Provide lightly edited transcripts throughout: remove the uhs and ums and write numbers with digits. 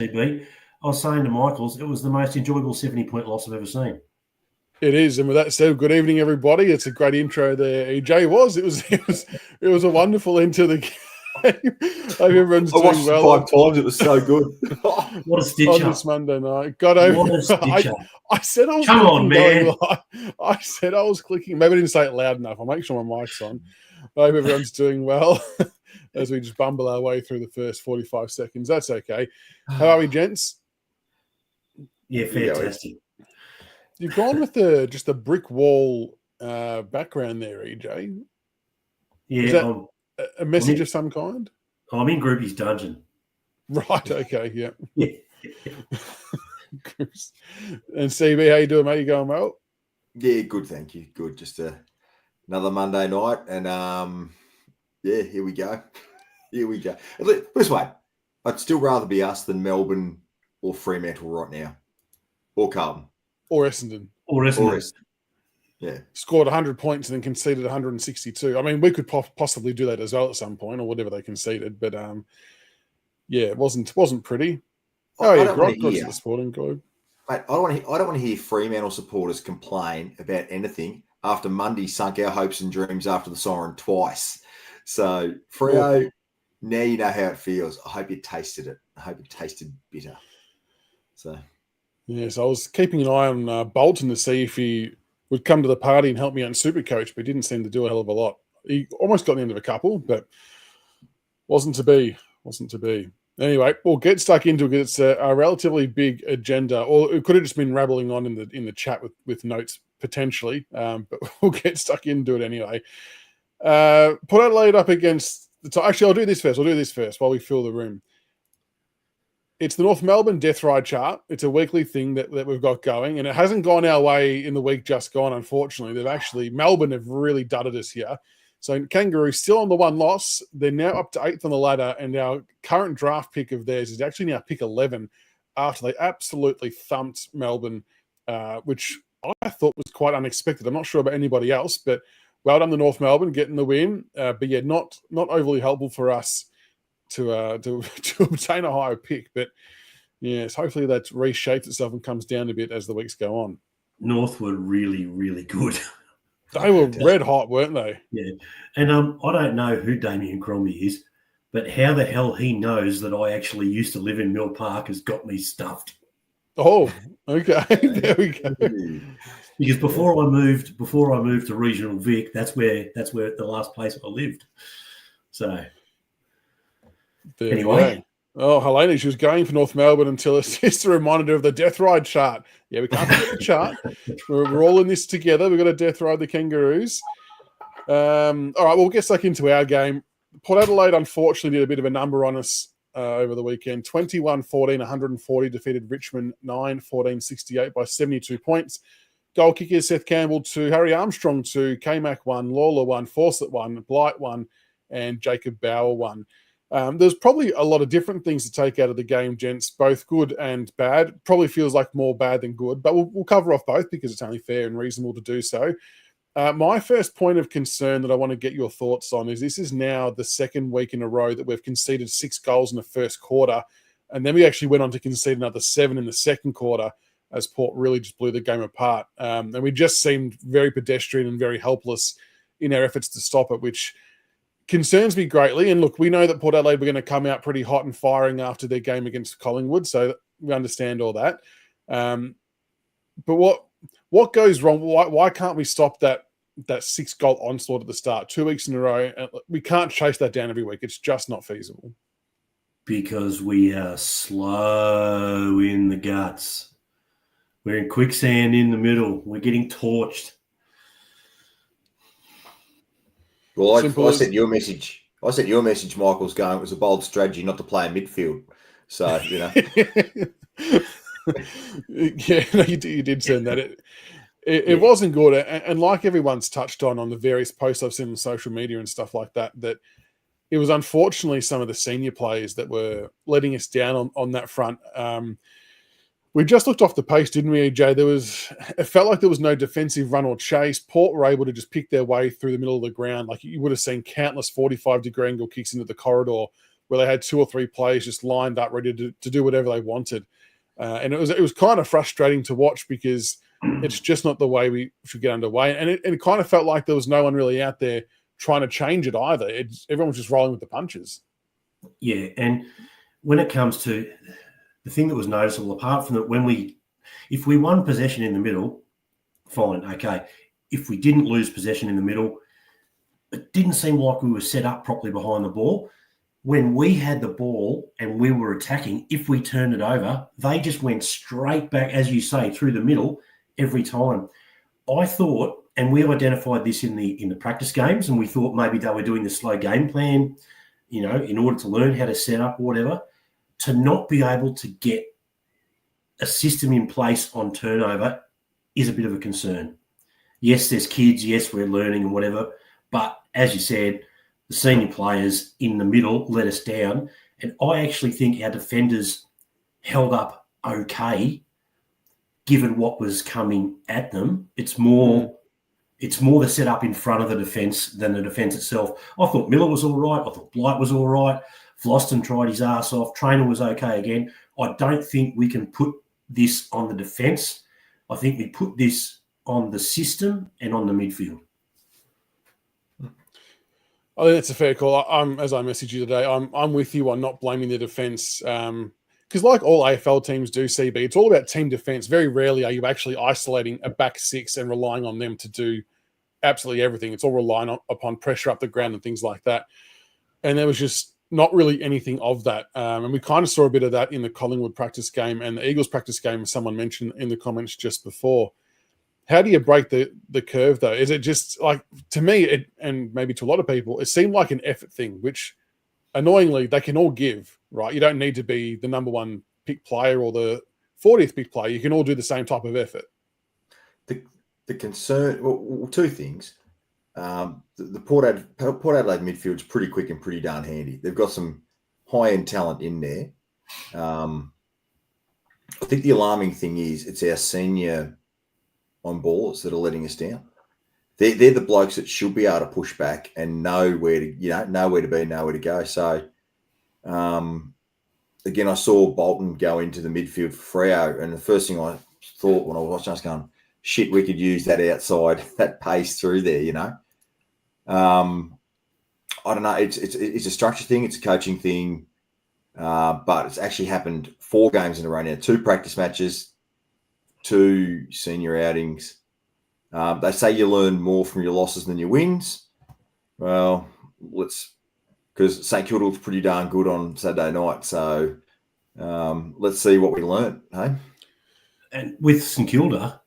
CB. I was saying to Michaels, it was the most enjoyable 70-point loss I've ever seen. It is, and with that said, good evening, everybody. It's a great intro there, EJ. It was a wonderful into the game. I hope everyone's doing well. 5 times. It was so good. What a stitch on up this Monday night. Got over. What a stitch up. I said I was Come clicking on, man. I said I was clicking. Maybe I didn't say it loud enough. I'll make sure my mic's on. I hope everyone's doing well as we just bumble our way through the first 45 seconds. That's okay. How are we, gents? Yeah, fantastic. You've gone with just a brick wall background there, EJ. Yeah, is that a message of some kind? I'm in Groupie's dungeon. Right. Okay. Yeah. Yeah. And CB, how you doing, mate? You going well? Yeah, good. Thank you. Good. Just another Monday night, and yeah, here we go. Here we go. This way, I'd still rather be us than Melbourne or Fremantle right now, or Carlton, or Essendon, or Essendon. Yeah, scored 100 points and then conceded 162. I mean, we could possibly do that as well at some point, or whatever they conceded. But yeah, it wasn't pretty. Oh yeah, Grog got to the Sporting Club. Mate, I don't want to hear Fremantle supporters complain about anything after Monday sunk our hopes and dreams after the siren twice. So Freo, now you know how it feels. I hope you tasted it. I hope it tasted bitter. So yes, I was keeping an eye on Bolton to see if he would come to the party and help me out in Supercoach, but he didn't seem to do a hell of a lot. He almost got the end of a couple, but wasn't to be. Anyway, we'll get stuck into it. It's a relatively big agenda, or it could have just been rattling on in the chat with notes potentially, but we'll get stuck into it anyway. Put Adelaide up against actually, I'll do this first while we fill the room. It's the North Melbourne Death Ride chart. It's a weekly thing that we've got going, and it hasn't gone our way in the week just gone, unfortunately. Melbourne have really dudded us here. So Kangaroos still on the one loss. They're now up to 8th on the ladder, and our current draft pick of theirs is actually now pick 11 after they absolutely thumped Melbourne, which I thought was quite unexpected. I'm not sure about anybody else, but well done the North Melbourne getting the win. But yeah, not overly helpful for us to obtain a higher pick, but yes, hopefully that's reshaped itself and comes down a bit as the weeks go on. North were really, really good. They were red hot, weren't they? Yeah, and I don't know who Damien Crombie is, but how the hell he knows that I actually used to live in Mill Park has got me stuffed. Oh, okay, there we go. Because before I moved to Regional Vic, that's where the last place I lived. So. Anyway. Oh, Helena, she was going for North Melbourne until her sister reminded her of the Death Ride chart. Yeah, we can't forget the chart. We're all in this together. We've got to Death Ride the Kangaroos. All right, we'll get stuck into our game. Port Adelaide, unfortunately, did a bit of a number on us over the weekend. 21-14, 140, defeated Richmond 9-14, 68 by 72 points. Goal kickers, Seth Campbell 2, Harry Armstrong 2, K-Mac 1, Lawler 1, Fawcett 1, Blight 1, and Jacob Bauer 1. There's probably a lot of different things to take out of the game, gents, both good and bad. Probably feels like more bad than good, but we'll cover off both because it's only fair and reasonable to do so. My first point of concern that I want to get your thoughts on is this is now the second week in a row that we've conceded 6 goals in the first quarter, and then we actually went on to concede another 7 in the second quarter as Port really just blew the game apart. And we just seemed very pedestrian and very helpless in our efforts to stop it, which concerns me greatly. And look, we know that Port Adelaide were going to come out pretty hot and firing after their game against Collingwood, so we understand all that. But what goes wrong? Why can't we stop that 6-goal onslaught at the start 2 weeks in a row? We can't chase that down every week. It's just not feasible. Because we are slow in the guts. We're in quicksand in the middle. We're getting torched. Well, I sent you a message. Michael's going, it was a bold strategy not to play in midfield. So, you know. Yeah, no, you did send that. It wasn't good. And like everyone's touched on the various posts I've seen on social media and stuff like that it was unfortunately some of the senior players that were letting us down on that front. We just looked off the pace, didn't we, EJ? It felt like there was no defensive run or chase. Port were able to just pick their way through the middle of the ground. Like you would have seen countless 45-degree angle kicks into the corridor where they had 2 or 3 players just lined up ready to do whatever they wanted. And it was kind of frustrating to watch because it's just not the way we should get underway. And it kind of felt like there was no one really out there trying to change it either. Everyone was just rolling with the punches. Yeah, and when it comes to the thing that was noticeable, apart from that, if we won possession in the middle, fine, okay. If we didn't lose possession in the middle, it didn't seem like we were set up properly behind the ball. When we had the ball and we were attacking, if we turned it over, they just went straight back, as you say, through the middle every time. I thought, and we identified this in the practice games, and we thought maybe they were doing the slow game plan, in order to learn how to set up or whatever. To not be able to get a system in place on turnover is a bit of a concern. Yes, there's kids. Yes, we're learning and whatever. But as you said, the senior players in the middle let us down. And I actually think our defenders held up okay, given what was coming at them. It's more the setup in front of the defence than the defence itself. I thought Miller was all right. I thought Blight was all right. Floston tried his ass off. Trainer was okay again. I don't think we can put this on the defence. I think we put this on the system and on the midfield. I think that's a fair call. As I messaged you today, I'm with you on not blaming the defence. Because like all AFL teams do, CB, it's all about team defence. Very rarely are you actually isolating a back six and relying on them to do absolutely everything. It's all relying upon pressure up the ground and things like that. And there was just not really anything of that. And we kind of saw a bit of that in the Collingwood practice game and the Eagles practice game, as someone mentioned in the comments just before. How do you break the curve, though? Is it just like, to me, and maybe to a lot of people, it seemed like an effort thing, which annoyingly they can all give, right? You don't need to be the number 1 pick player or the 40th pick player. You can all do the same type of effort. The concern, well, 2 things. The Port Adelaide midfield's pretty quick and pretty darn handy. They've got some high-end talent in there. I think the alarming thing is it's our senior on ballers that are letting us down. They're the blokes that should be able to push back and know where to, know where to be, know where to go. So, again, I saw Bolton go into the midfield for Freo, and the first thing I thought when I was watching, I was going, shit, we could use that outside, that pace through there, I don't know. It's a structure thing. It's a coaching thing. But it's actually happened 4 games in a row now, 2 practice matches, 2 senior outings. They say you learn more from your losses than your wins. Well, because St Kilda was pretty darn good on Saturday night. So let's see what we learn. Hey? And with St Kilda,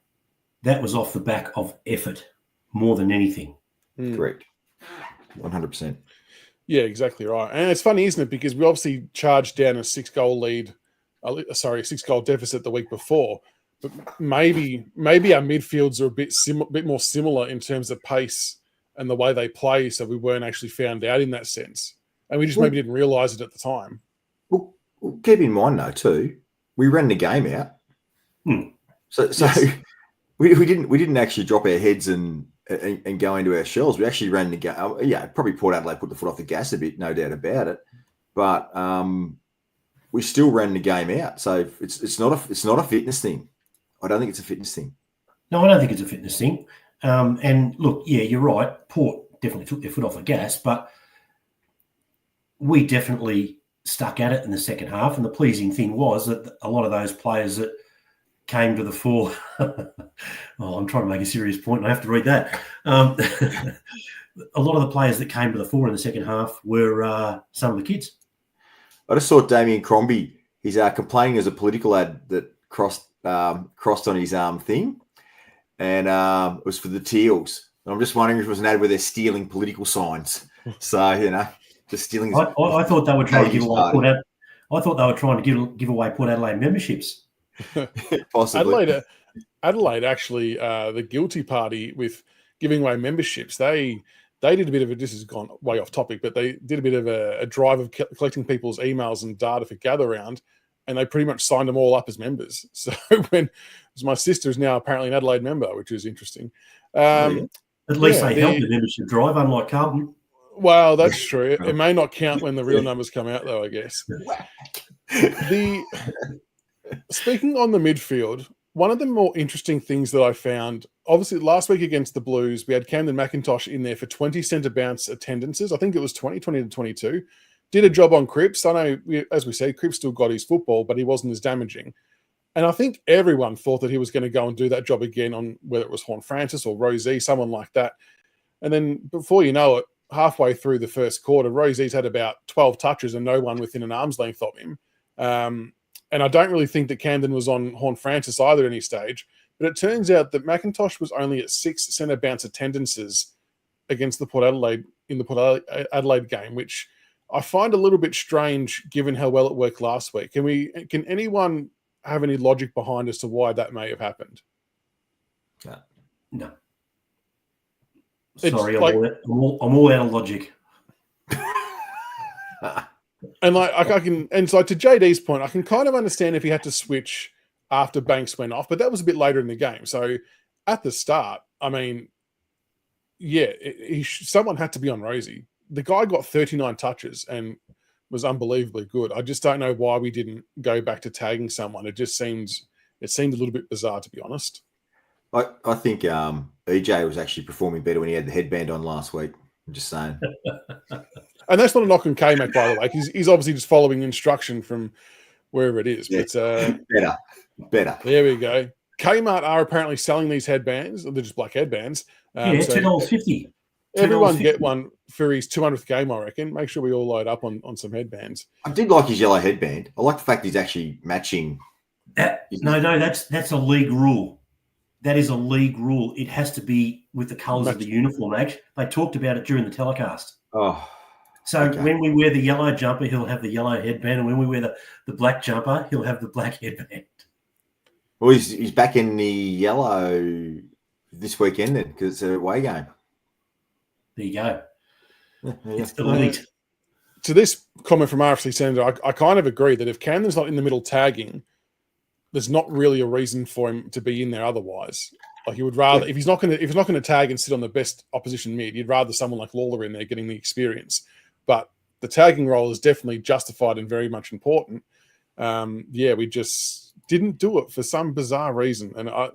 that was off the back of effort more than anything. Correct. 100%. Yeah, exactly right. And it's funny, isn't it? Because we obviously charged down a 6-goal lead, a 6-goal deficit the week before. But maybe our midfields are a bit more similar in terms of pace and the way they play, so we weren't actually found out in that sense. And we just maybe didn't realise it at the time. Well, keep in mind, though, too, we ran the game out. So yes. we didn't actually drop our heads and go into our shells. We actually ran the game. Yeah, probably Port Adelaide put the foot off the gas a bit, no doubt about it. But we still ran the game out. So it's not a fitness thing. I don't think it's a fitness thing. No, I don't think it's a fitness thing. And look, yeah, you're right. Port definitely took their foot off the gas, but we definitely stuck at it in the second half. And the pleasing thing was that a lot of those players that came to the fore. I'm trying to make a serious point and I have to read that. A lot of the players that came to the fore in the second half were some of the kids. I just saw Damien Crombie. He's complaining as a political ad that crossed on his thing, and it was for the Teals. And I'm just wondering if it was an ad where they're stealing political signs. So just stealing. I thought they were trying to give away Port Adelaide. I thought they were trying to give away Port Adelaide memberships. Possibly. Adelaide actually, the guilty party with giving away memberships. They did a bit of a. This has gone way off topic, but they did a bit of a drive of collecting people's emails and data for Gather Round. And they pretty much signed them all up as members. So my sister is now apparently an Adelaide member, which is interesting. At least they helped the membership drive, unlike Carlton. Well, that's true. It may not count when the real numbers come out, though, I guess. Speaking on the midfield, one of the more interesting things that I found, obviously last week against the Blues, we had Camden McIntosh in there for 20 centre bounce attendances. I think it was 20 to 22. Did a job on Cripps. I know, as we say, Cripps still got his football, but he wasn't as damaging. And I think everyone thought that he was going to go and do that job again on whether it was Horn Francis or Rosie, someone like that. And then before you know it, halfway through the first quarter, Rosie's had about 12 touches and no one within an arm's length of him. And I don't really think that Camden was on Horn Francis either at any stage. But it turns out that McIntosh was only at 6 centre bounce attendances against the Port Adelaide in the Port Adelaide game, which I find a little bit strange given how well it worked last week. Can anyone have any logic behind as to why that may have happened? No. It's Sorry, like, I'm all out of logic. And so to JD's point, I can kind of understand if he had to switch after Banks went off, but that was a bit later in the game. So at the start, I mean, yeah, someone had to be on Rosie. The guy got 39 touches and was unbelievably good. I just don't know why we didn't go back to tagging someone. It seemed a little bit bizarre, to be honest. I think EJ was actually performing better when he had the headband on last week. I'm just saying. And that's not a knock on K-Mac, by the way. He's obviously just following instruction from wherever it is. Yeah. But better. There we go. Kmart are apparently selling these headbands. They're just black headbands. So $2.50. Everyone get one for his 200th game, I reckon. Make sure we all load up on some headbands. I did like his yellow headband. I like the fact he's actually matching. No, that's a league rule. That is a league rule. It has to be with the colours of the uniform, Ash. They talked about it during the telecast. Oh. So when we wear the yellow jumper, he'll have the yellow headband. And when we wear the black jumper, he'll have the black headband. Well, he's back in the yellow this weekend then because it's a away game. There you go. Yeah. It's elite. To this comment from RFC Senator, I kind of agree that if Camden's not in the middle tagging, there's not really a reason for him to be in there otherwise. Like he would rather, if he's not going to tag and sit on the best opposition mid, you'd rather someone like Lawler in there getting the experience. But the tagging role is definitely justified and very much important. We just didn't do it for some bizarre reason. And I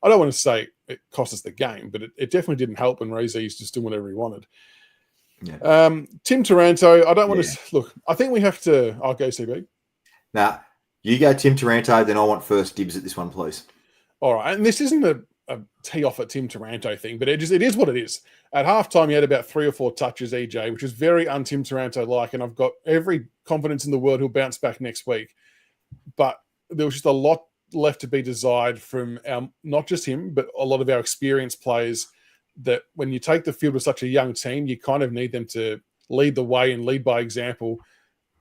don't want to say it cost us the game, but it definitely didn't help when Rosie's just doing whatever he wanted. Yeah. Tim Taranto, I don't want to look. I think we have to. I'll go CB. Now you go Tim Taranto, then I want first dibs at this one, please. All right, and this isn't a tee off at Tim Taranto thing, but it is what it is. At halftime, he had about 3 or 4 touches, EJ, which is very un-Tim Taranto-like, and I've got every confidence in the world he'll bounce back next week. But there was just a lot left to be desired from not just him, but a lot of our experienced players, that when you take the field with such a young team, you kind of need them to lead the way and lead by example.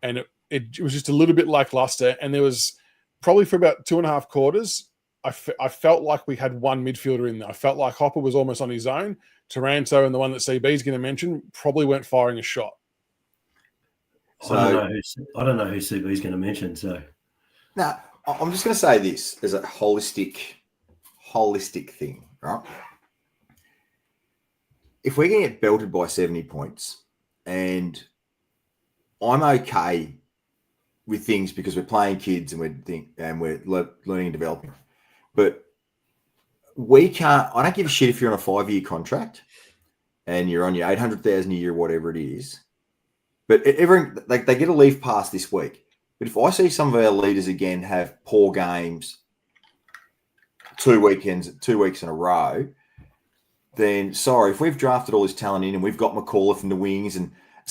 And it was just a little bit lackluster. And there was probably for about 2.5 quarters, I felt like we had one midfielder in there. I felt like Hopper was almost on his own. Taranto and the one that CB is going to mention probably weren't firing a shot. So, I don't know who CB is going to mention. So now I'm just going to say this as a holistic thing, right? If we're going to get belted by 70 points, and I'm okay with things because we're playing kids and we're learning and developing, but we can't. I don't give a shit if you're on a 5-year contract and you're on your 800,000 a year, whatever it is. But they get a leave pass this week. But if I see some of our leaders again have poor games 2 weeks in a row, then sorry, if we've drafted all this talent in and we've got McAuliffe in the wings, and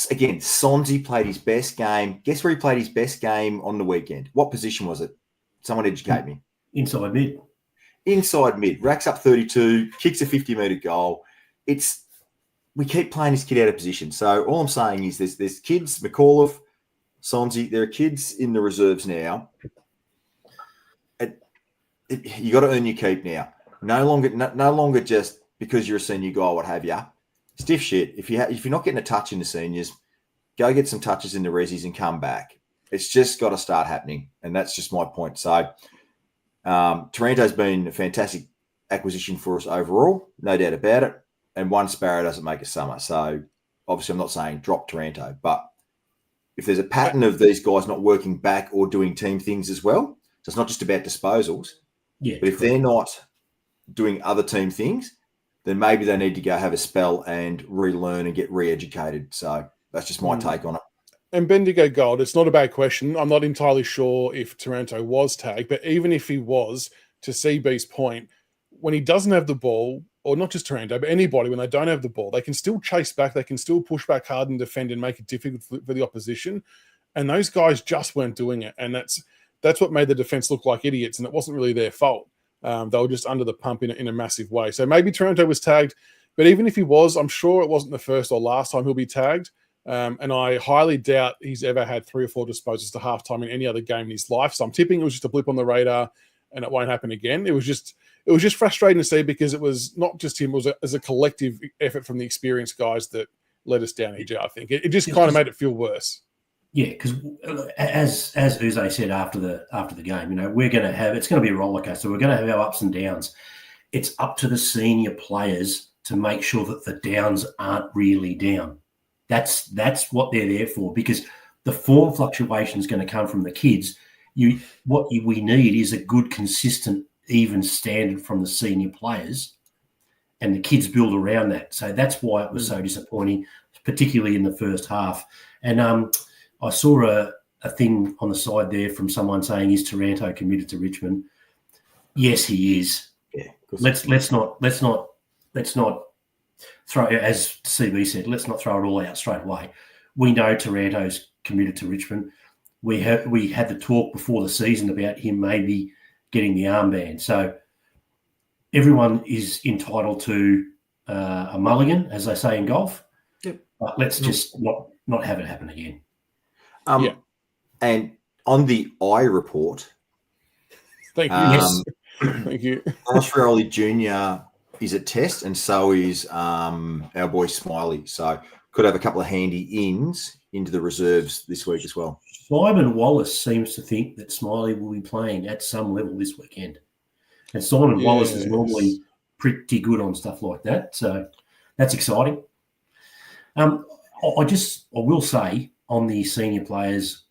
again, Sonsie played his best game. Guess where he played his best game on the weekend? What position was it? Someone educate me. Inside mid. Inside mid. Racks up 32, kicks a 50-metre goal. We keep playing this kid out of position. So all I'm saying is there's kids, McAuliffe, Sonsie, there are kids in the reserves now. You got to earn your keep now. No longer just because you're a senior guy, what have you. Stiff shit. If you're not getting a touch in the seniors, go get some touches in the resis and come back. It's just got to start happening, and that's just my point. So Taranto's been a fantastic acquisition for us overall, no doubt about it. And one sparrow doesn't make a summer. So obviously I'm not saying drop Taranto, but if there's a pattern of these guys not working back or doing team things as well, so it's not just about disposals. Yeah, but if they're not doing other team things, then maybe they need to go have a spell and relearn and get re-educated. So that's just my take on it. And Bendigo Gold, it's not a bad question. I'm not entirely sure if Taranto was tagged, but even if he was, to CB's point, when he doesn't have the ball, or not just Taranto, but anybody, when they don't have the ball, they can still chase back, they can still push back hard and defend and make it difficult for the opposition. And those guys just weren't doing it. And that's what made the defense look like idiots, and it wasn't really their fault. They were just under the pump in a massive way. So maybe Taranto was tagged, but even if he was, I'm sure it wasn't the first or last time he'll be tagged. And I highly doubt he's ever had 3 or 4 disposals to halftime in any other game in his life. So I'm tipping it was just a blip on the radar and it won't happen again. It was just frustrating to see because it was not just him, it was as a collective effort from the experienced guys that let us down, EJ, I think. It just kind of made it feel worse. Yeah, because as Uze said after the game, we're going to have, it's going to be a roller coaster. We're going to have our ups and downs. It's up to the senior players to make sure that the downs aren't really down. That's what they're there for, because the form fluctuation is going to come from the kids. We need is a good, consistent, even standard from the senior players, and the kids build around that. So that's why it was so disappointing, particularly in the first half. And I saw a thing on the side there from someone saying, "Is Taranto committed to Richmond?" Yes, he is. Yeah. Let's not throw, as CB said, let's not throw it all out straight away. We know Taranto's committed to Richmond. We had the talk before the season about him maybe getting the armband. So everyone is entitled to a mulligan, as they say in golf. Yep. But let's just not have it happen again. And on the I report, thank you. Yes. Thank you. Harley Jr. is a test, and so is our boy Smiley. So could have a couple of handy ins into the reserves this week as well. Simon Wallace seems to think that Smiley will be playing at some level this weekend. And Simon Wallace is normally pretty good on stuff like that. So that's exciting. I will say on the senior players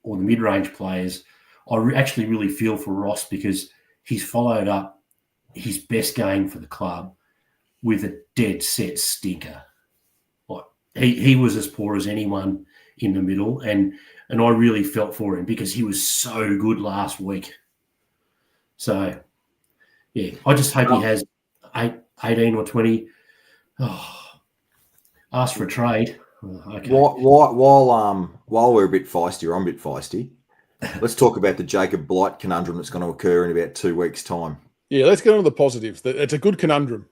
or the mid-range players, I actually really feel for Ross because he's followed up his best game for the club with a dead set stinker. Like he was as poor as anyone in the middle, and I really felt for him because he was so good last week. So, yeah, I just hope he has 18 or 20. Ask for a trade. Okay. While we're a bit feisty, or I'm a bit feisty, let's talk about the Jacob Blight conundrum that's going to occur in about 2 weeks' time. Yeah, let's get on to the positives. It's a good conundrum.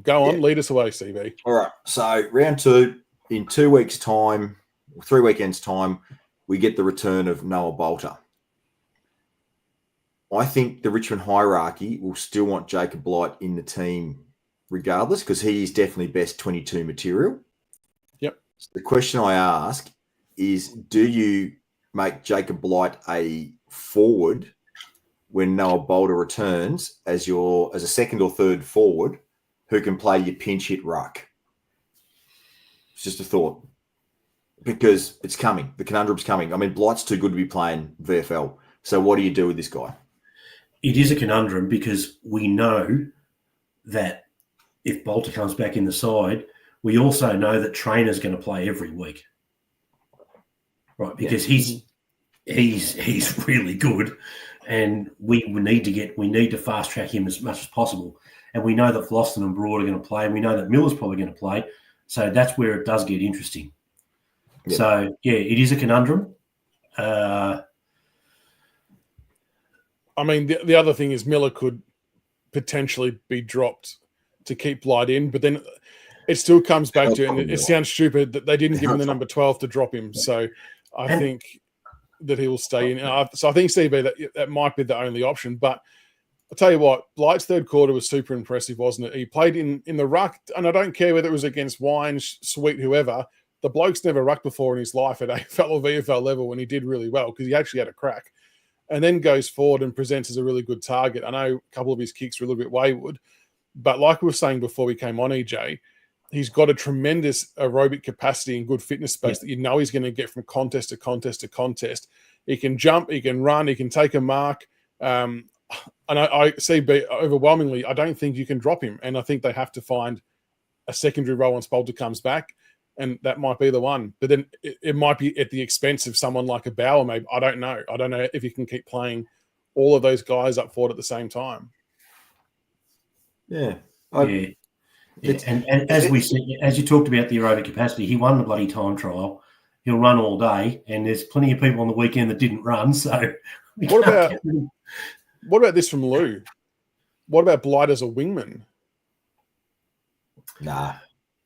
Go on, lead us away, CB. All right. So round 2, in 2 weeks' time, 3 weekends' time, we get the return of Noah Bolter. I think the Richmond hierarchy will still want Jacob Blight in the team regardless because he is definitely best 22 material. Yep. So the question I ask is, do you make Jacob Blight a forward when Noah Bolter returns as a second or third forward who can play your pinch hit ruck? It's just a thought. Because it's coming. The conundrum's coming. I mean, Blight's too good to be playing VFL. So what do you do with this guy? It is a conundrum because we know that if Bolter comes back in the side, we also know that Trainer's going to play every week. Right, because he's really good, and we need to fast track him as much as possible. And we know that Floston and Broad are going to play, and we know that Miller's probably going to play. So that's where it does get interesting. Yeah. So, yeah, it is a conundrum. I mean, the other thing is Miller could potentially be dropped to keep Blight in, but then it still comes back to, and it sounds stupid that they didn't give him the number 12 to drop him. So I think that he will stay in. So I think, CB, that might be the only option. But I'll tell you what, Blight's third quarter was super impressive, wasn't it? He played in the ruck, and I don't care whether it was against Wine, Sweet, whoever. The bloke's never rucked before in his life at AFL or VFL level when he did really well because he actually had a crack. And then goes forward and presents as a really good target. I know a couple of his kicks were a little bit wayward, but like we were saying before we came on, EJ, he's got a tremendous aerobic capacity and good fitness space that you know he's going to get from contest to contest to contest. He can jump, he can run, he can take a mark. And I see overwhelmingly, I don't think you can drop him. And I think they have to find a secondary role when Spolter comes back. And that might be the one. But then it might be at the expense of someone like a Bauer, maybe. I don't know. I don't know if you can keep playing all of those guys up forward at the same time. Yeah. And as you talked about the aerobic capacity, he won the bloody time trial. He'll run all day, and there's plenty of people on the weekend that didn't run. So what about this from Lou? What about Blight as a wingman? Nah.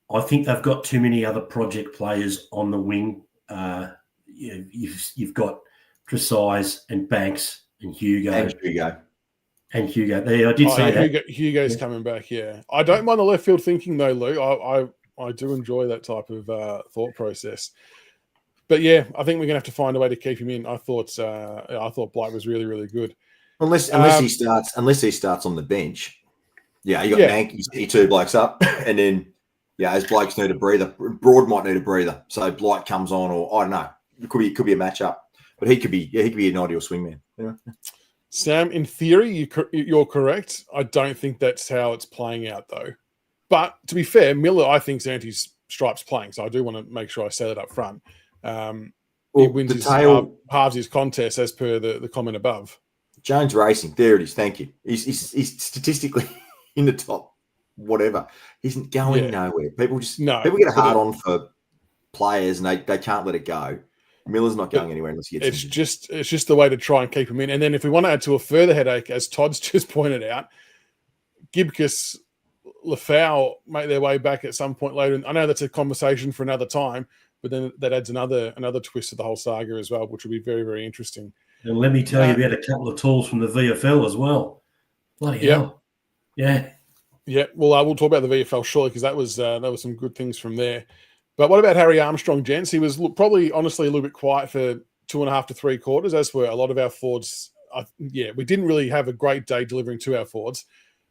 I think they've got too many other project players on the wing. You've got Tresize and Banks and Hugo. And Hugo. I did say that. Hugo's coming back, yeah. I don't mind the left field thinking, though, Lou. I do enjoy that type of thought process. But, yeah, I think we're going to have to find a way to keep him in. I thought Blight was really, really good. Unless he starts on the bench. Yeah, you got Nanky, two blokes up, and then as blokes need a breather, Broad might need a breather. So Blight comes on, or I don't know. It could be a matchup, but he could be an ideal swingman. Yeah. Sam, in theory, you're correct. I don't think that's how it's playing out, though. But to be fair, Miller, I think, is anti-stripes playing, so I do want to make sure I say that up front. He wins halves his contest as per the comment above. Jones Racing, there it is. Thank you. He's statistically in the top, whatever. He isn't going nowhere. People get a hard on for players, and they can't let it go. Miller's not going anywhere unless he gets injured. It's just the way to try and keep him in. And then if we want to add to a further headache, as Todd's just pointed out, Gibcus, Lafau make their way back at some point later. And I know that's a conversation for another time, but then that adds another twist to the whole saga as well, which will be very, very interesting. And let me tell you about a couple of tools from the VFL as well. Bloody hell. Yeah. Yeah. Well, we'll talk about the VFL shortly because that was some good things from there. But what about Harry Armstrong, gents? He was probably, honestly, a little bit quiet for 2.5 to 3 quarters, as were a lot of our forwards. We didn't really have a great day delivering to our forwards.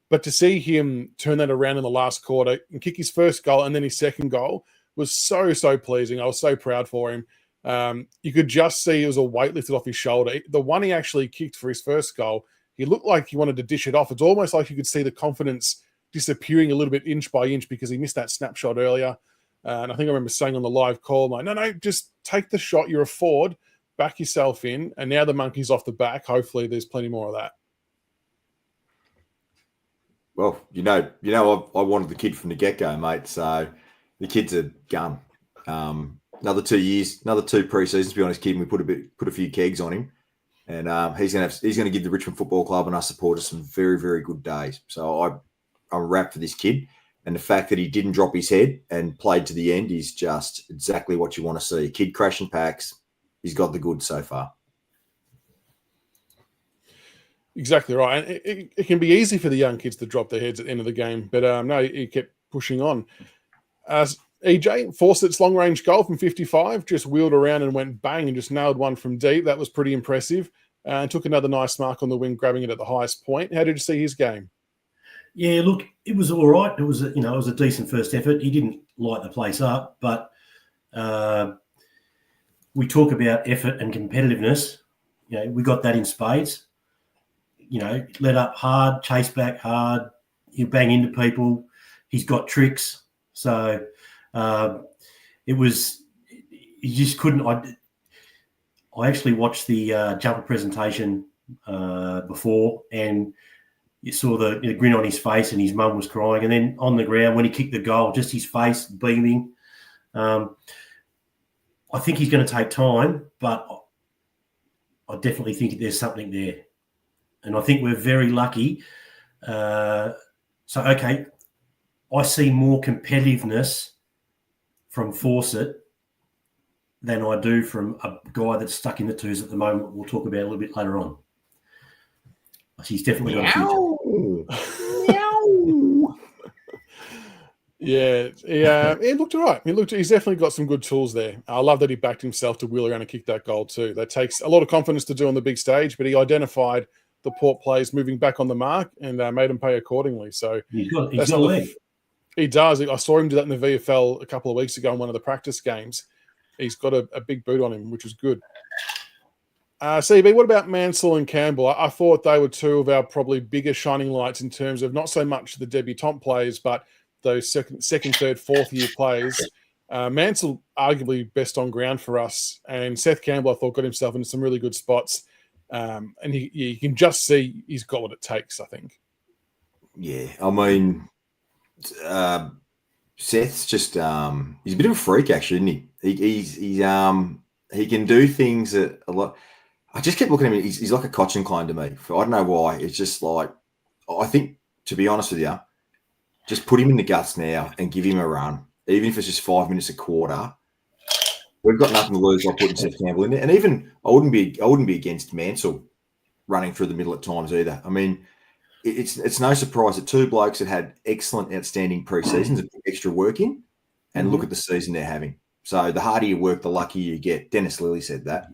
But to see him turn that around in the last quarter and kick his first goal and then his second goal was so, so pleasing. I was so proud for him. You could just see it was a weight lifted off his shoulder. The one he actually kicked for his first goal, he looked like he wanted to dish it off. It's almost like you could see the confidence disappearing a little bit inch by inch because he missed that snapshot earlier. And I think I remember saying on the live call, like, no, just take the shot. You're a forward, back yourself in. And now the monkey's off the back. Hopefully there's plenty more of that. Well, I wanted the kid from the get-go, mate. So the kid's a gun. Another 2 years, another 2 pre-seasons, to be honest, kid. We put a few kegs on him. And he's going to give the Richmond Football Club and us supporters some very, very good days. So I'm wrapped for this kid. And the fact that he didn't drop his head and played to the end is just exactly what you want to see. Kid crashing packs. He's got the goods so far. Exactly right. And it can be easy for the young kids to drop their heads at the end of the game. But no, he kept pushing on. EJ forced its long-range goal from 55, just wheeled around and went bang and just nailed one from deep. That was pretty impressive. And took another nice mark on the wing, grabbing it at the highest point. How did you see his game? Yeah, look, it was all right. It was a decent first effort. He didn't light the place up, but we talk about effort and competitiveness. We got that in spades. Let up hard, chase back hard. He'll bang into people. He's got tricks. So you just couldn't. I actually watched the jumper presentation before, and you saw the grin on his face, and his mum was crying. And then on the ground, when he kicked the goal, just his face beaming. I think he's going to take time, but I definitely think there's something there. And I think we're very lucky. I see more competitiveness from Fawcett than I do from a guy that's stuck in the twos at the moment. We'll talk about a little bit later on. He's definitely got a future. Yeah, he looked all right. He's definitely got some good tools there. I love that he backed himself to wheel around and kick that goal too. That takes a lot of confidence to do on the big stage, but he identified the Port players moving back on the mark and made them pay accordingly. So he's got a leg. He does. I saw him do that in the VFL a couple of weeks ago in one of the practice games. He's got a big boot on him, which is good. CB, what about Mansell and Campbell? I thought they were two of our probably bigger shining lights in terms of not so much the debutant players, but those second, third, fourth year players. Mansell arguably best on ground for us, and Seth Campbell I thought got himself into some really good spots, and you can just see he's got what it takes. I think. Yeah, I mean, Seth's just he's a bit of a freak actually, isn't he? He can do things that a lot. I just kept looking at him. He's like a Cochin clone to me. I don't know why. It's just like, I think, to be honest with you, just put him in the guts now and give him a run, even if it's just 5 minutes a quarter. We've got nothing to lose by putting Seth Campbell in there. And even I wouldn't be against Mansell running through the middle at times either. I mean, it's no surprise that two blokes that had excellent, outstanding pre-seasons and put extra work in, and look at the season they're having. So the harder you work, the luckier you get. Dennis Lilly said that.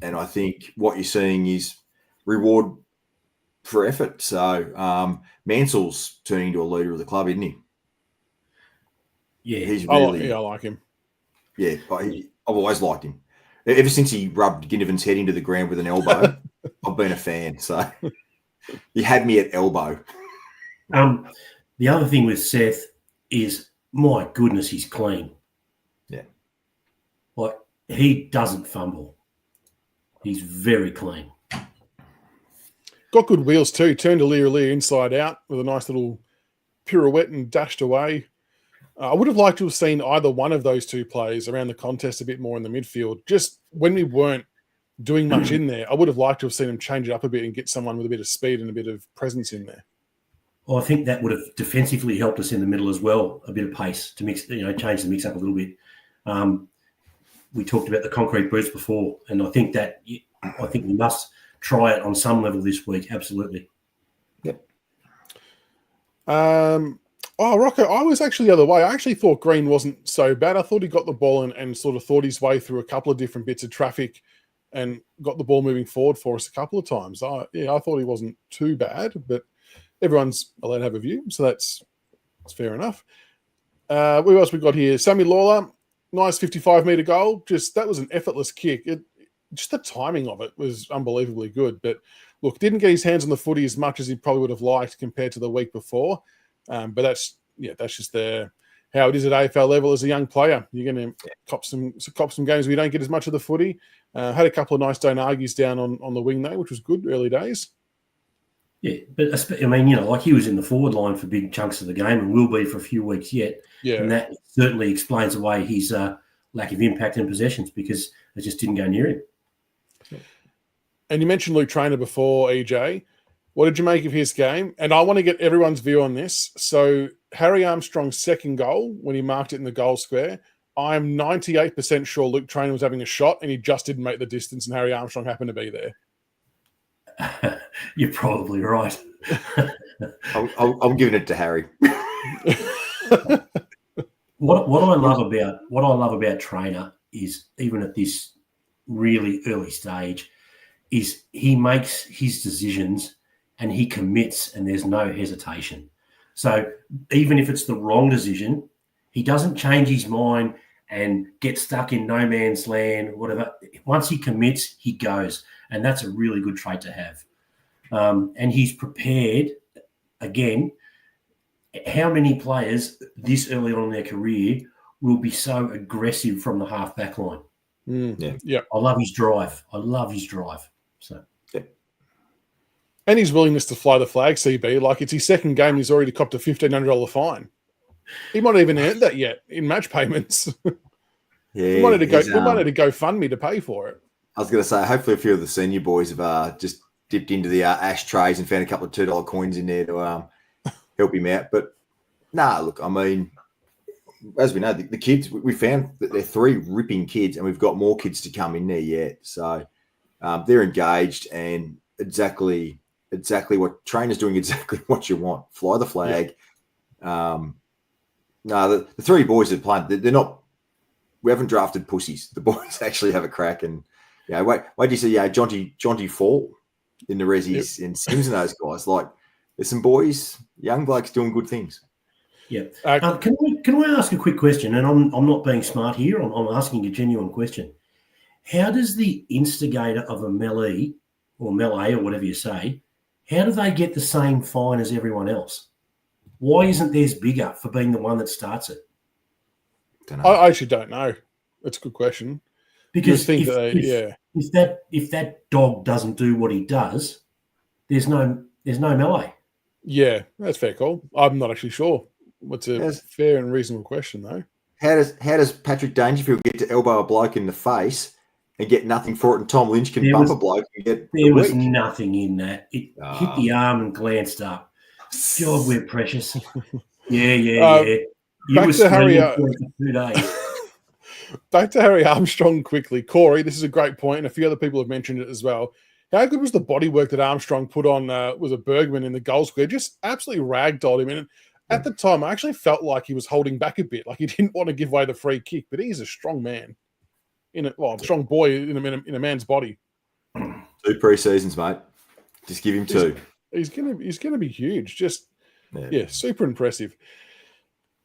And I think what you're seeing is reward for effort. So Mansell's turning into a leader of the club, isn't he? Yeah, he's really. I like him. Yeah, I've always liked him. Ever since he rubbed Ginnivan's head into the ground with an elbow, I've been a fan. So he had me at elbow. The other thing with Seth is, my goodness, he's clean. Yeah. Like, he doesn't fumble. He's very clean. Got good wheels too. Turned Aussierules inside out with a nice little pirouette and dashed away. I would have liked to have seen either one of those two players around the contest a bit more in the midfield. Just when we weren't doing much in there, I would have liked to have seen him change it up a bit and get someone with a bit of speed and a bit of presence in there. Well, I think that would have defensively helped us in the middle as well, a bit of pace to mix, change the mix up a little bit. We talked about the concrete boots before, and I think we must try it on some level this week. Absolutely. Yep. Rocco, I was actually the other way. I actually thought Green wasn't so bad. I thought he got the ball and sort of thought his way through a couple of different bits of traffic and got the ball moving forward for us a couple of times. I thought he wasn't too bad, but everyone's allowed to have a view, so that's fair enough. What else we got here? Sammy Lawler, nice 55-metre goal. That was an effortless kick. Just the timing of it was unbelievably good. But look, didn't get his hands on the footy as much as he probably would have liked compared to the week before. But that's just how it is at AFL level as a young player. You're going to cop some games where you don't get as much of the footy. Had a couple of nice don't argues down on the wing though, which was good early days. Yeah, but I mean, like he was in the forward line for big chunks of the game and will be for a few weeks yet. Yeah, and that certainly explains away his lack of impact in possessions because it just didn't go near him. And you mentioned Luke Traynor before, EJ. What did you make of his game? And I want to get everyone's view on this. So Harry Armstrong's second goal, when he marked it in the goal square, I'm 98% sure Luke Traynor was having a shot and he just didn't make the distance and Harry Armstrong happened to be there. You're probably right. I'm giving it to Harry. What I love about Traynor is, even at this really early stage, is he makes his decisions and he commits and there's no hesitation. So even if it's the wrong decision, he doesn't change his mind and get stuck in no man's land, whatever. Once he commits, he goes. And that's a really good trait to have. And he's prepared, again, how many players this early on in their career will be so aggressive from the half-back line? Yeah. I love his drive. So, yeah. And his willingness to fly the flag, CB. Like, it's his second game, he's already copped a $1,500 fine. He might not even earn that yet in match payments. Yeah, we might need to GoFundMe to pay for it. I was going to say, hopefully a few of the senior boys have just dipped into the ashtrays and found a couple of $2 coins in there to help him out. But, look, I mean, as we know, the kids, we found that they're three ripping kids and we've got more kids to come in there yet. So they're engaged and exactly what Trainor's doing, exactly what you want. Fly the flag. Yeah. The three boys that played, they're not, we haven't drafted pussies. The boys actually have a crack. And, wait do you see, Jonty Fall in the Resis and Sims and those guys? Like, there's some boys, young blokes doing good things. Yeah. Can I ask a quick question? And I'm not being smart here. I'm asking a genuine question. How does the instigator of a melee or whatever you say, how do they get the same fine as everyone else? Why isn't theirs bigger for being the one that starts it? I actually don't know. That's a good question. Because if that dog doesn't do what he does, there's no melee. Yeah, that's fair call. I'm not actually sure. What's a fair and reasonable question, though? How does Patrick Dangerfield get to elbow a bloke in the face and get nothing for it, and Tom Lynch can bump a bloke and get there was nothing in that. It hit the arm and glanced up. God, we're precious. Yeah. You back were to Harry. For 2 days. Back to Harry Armstrong quickly. Corey, this is a great point, and a few other people have mentioned it as well. How good was the body work that Armstrong put on was a Bergman in the goal square? Just absolutely ragdolled him. And at the time, I actually felt like he was holding back a bit, like he didn't want to give away the free kick. But he's a strong man, a strong boy in a man's body. 2 pre-seasons, mate. Just give him 2. He's gonna be huge. Just super impressive.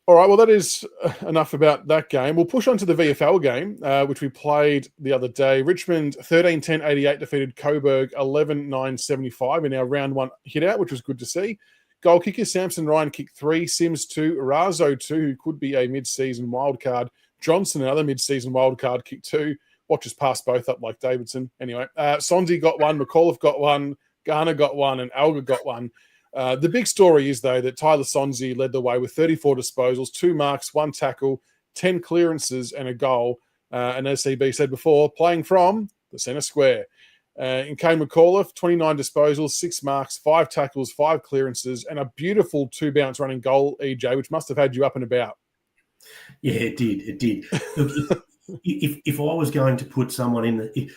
All right, well, that is enough about that game. We'll push on to the VFL game, which we played the other day. Richmond 13-10-88 defeated Coburg 11-9-75 in our round 1 hit-out, which was good to see. Goal kicker Samson Ryan kicked 3, Sims 2, Razo 2, who could be a mid-season wildcard. Johnson, another mid-season wildcard, kicked 2. Watchers passed both up like Davidson. Anyway, Sonsie got 1, McAuliffe got 1, Garner got 1, and Alga got 1. The big story is, though, that Tyler Sonsie led the way with 34 disposals, 2 marks, 1 tackle, 10 clearances, and a goal. And as CB said before, playing from the centre square. In Kane McAuliffe, 29 disposals, 6 marks, 5 tackles, 5 clearances, and a beautiful 2-bounce running goal, EJ, which must have had you up and about. Yeah, it did. It did. Look, if I was going to put someone in the...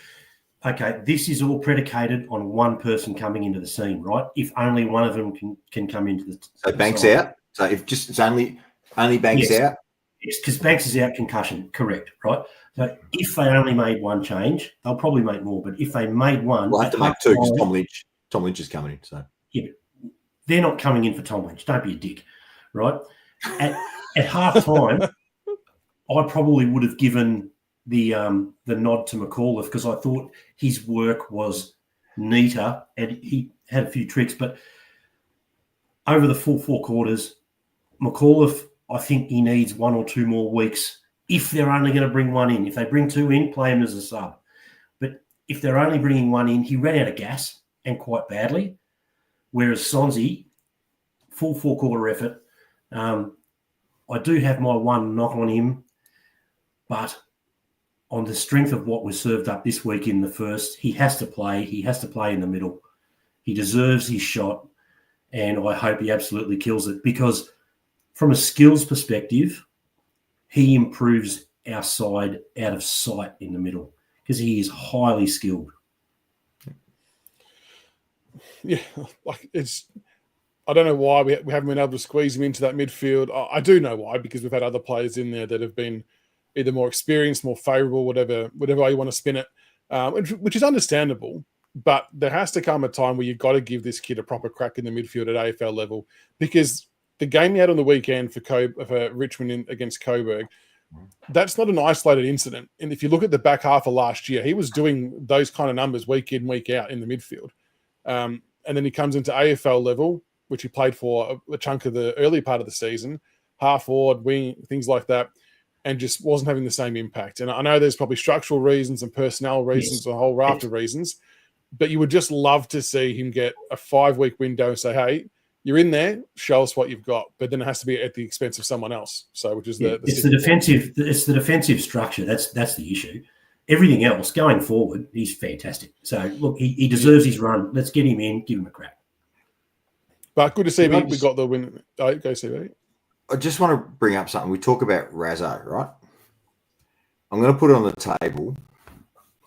Okay, this is all predicated on one person coming into the scene, right? If only one of them can come into the... So Banks out? So if just it's only Banks out? Yes, because Banks is out, concussion, correct, right? So if they only made one change, they'll probably make more. But if they made one... We'll have to make 2 because Tom Lynch is coming in. So yeah, they're not coming in for Tom Lynch. Don't be a dick, right? At half-time, I probably would have given the nod to McAuliffe because I thought his work was neater and he had a few tricks. But over the full 4 quarters, McAuliffe, I think he needs 1 or 2 more weeks if they're only going to bring 1 in. If they bring 2 in, play him as a sub. But if they're only bringing 1 in, he ran out of gas and quite badly. Whereas Sonsie, full 4-quarter effort. I do have my one knock on him, but on the strength of what was served up this week in the first, he has to play. He has to play in the middle. He deserves his shot, and I hope he absolutely kills it because from a skills perspective, he improves our side out of sight in the middle because he is highly skilled. Yeah, like I don't know why we haven't been able to squeeze him into that midfield. I do know why, because we've had other players in there that have been either more experienced, more favourable, whatever way you want to spin it, which is understandable. But there has to come a time where you've got to give this kid a proper crack in the midfield at AFL level, because the game he had on the weekend for Richmond against Coburg, that's not an isolated incident. And if you look at the back half of last year, he was doing those kind of numbers week in, week out in the midfield. And then he comes into AFL level, which he played for a chunk of the early part of the season, half forward, wing, things like that, and just wasn't having the same impact. And I know there's probably structural reasons and personnel reasons, a whole raft of reasons, but you would just love to see him get a 5-week window and say, hey, you're in there, show us what you've got. But then it has to be at the expense of someone else. So, which is it's the defensive structure. That's the issue. Everything else going forward, he's fantastic. So look, he deserves his run. Let's get him in, give him a crack. But good to see we got the win. Go CB. I just want to bring up something. We talk about Razzo, right? I'm going to put it on the table,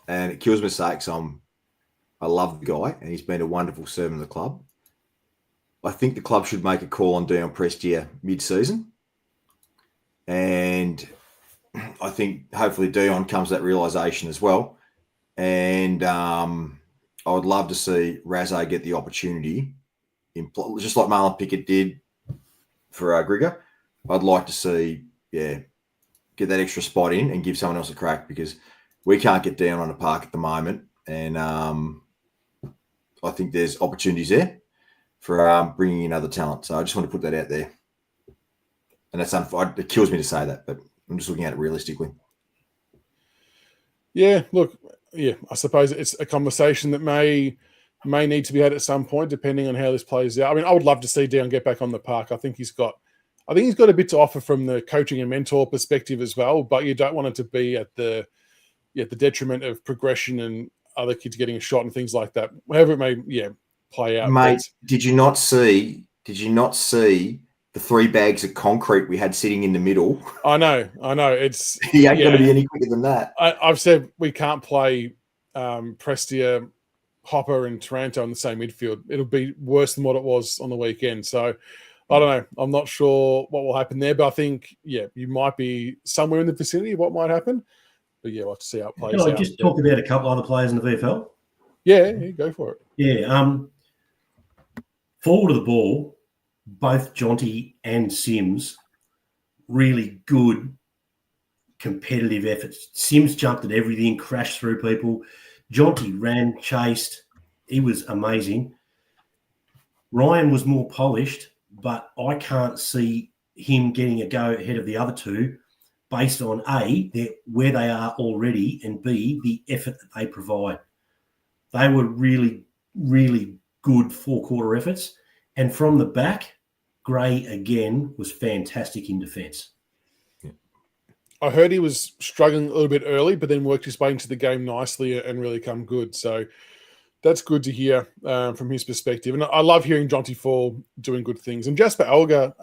and it kills my sakes. I love the guy, and he's been a wonderful servant of the club. I think the club should make a call on Dion Prestia mid-season, and I think hopefully Dion comes to that realisation as well. And I would love to see Razzo get the opportunity, just like Marlon Pickett did for Grigor, I'd like to see, get that extra spot in and give someone else a crack, because we can't get down on the park at the moment. And I think there's opportunities there for bringing in other talent. So I just want to put that out there. And it kills me to say that, but I'm just looking at it realistically. Yeah, look, I suppose it's a conversation that may need to be had at some point, depending on how this plays out. I mean, I would love to see Dion get back on the park. I think he's got a bit to offer from the coaching and mentor perspective as well, but you don't want it to be at the detriment of progression and other kids getting a shot and things like that. However it may, play out. Mate, did you not see the 3 bags of concrete we had sitting in the middle? I know. It's he ain't going to be any quicker than that. I've said we can't play Prestia, Hopper, and Taranto in the same midfield. It'll be worse than what it was on the weekend. So I don't know. I'm not sure what will happen there, but I think you might be somewhere in the vicinity of what might happen. But we'll have to see how it plays out. Can I just talk about a couple other players in the VFL? Yeah, go for it. Yeah. Forward of the ball, both Jonty and Sims, really good competitive efforts. Sims jumped at everything, crashed through people. Jonty ran, chased. He was amazing. Ryan was more polished, but I can't see him getting a go ahead of the other two based on A, where they are already, and B, the effort that they provide. They were really, really good 4-quarter efforts. And from the back, Gray, again, was fantastic in defence. I heard he was struggling a little bit early, but then worked his way into the game nicely and really come good. So that's good to hear from his perspective. And I love hearing Jonty Fall doing good things. And Jasper Elgar,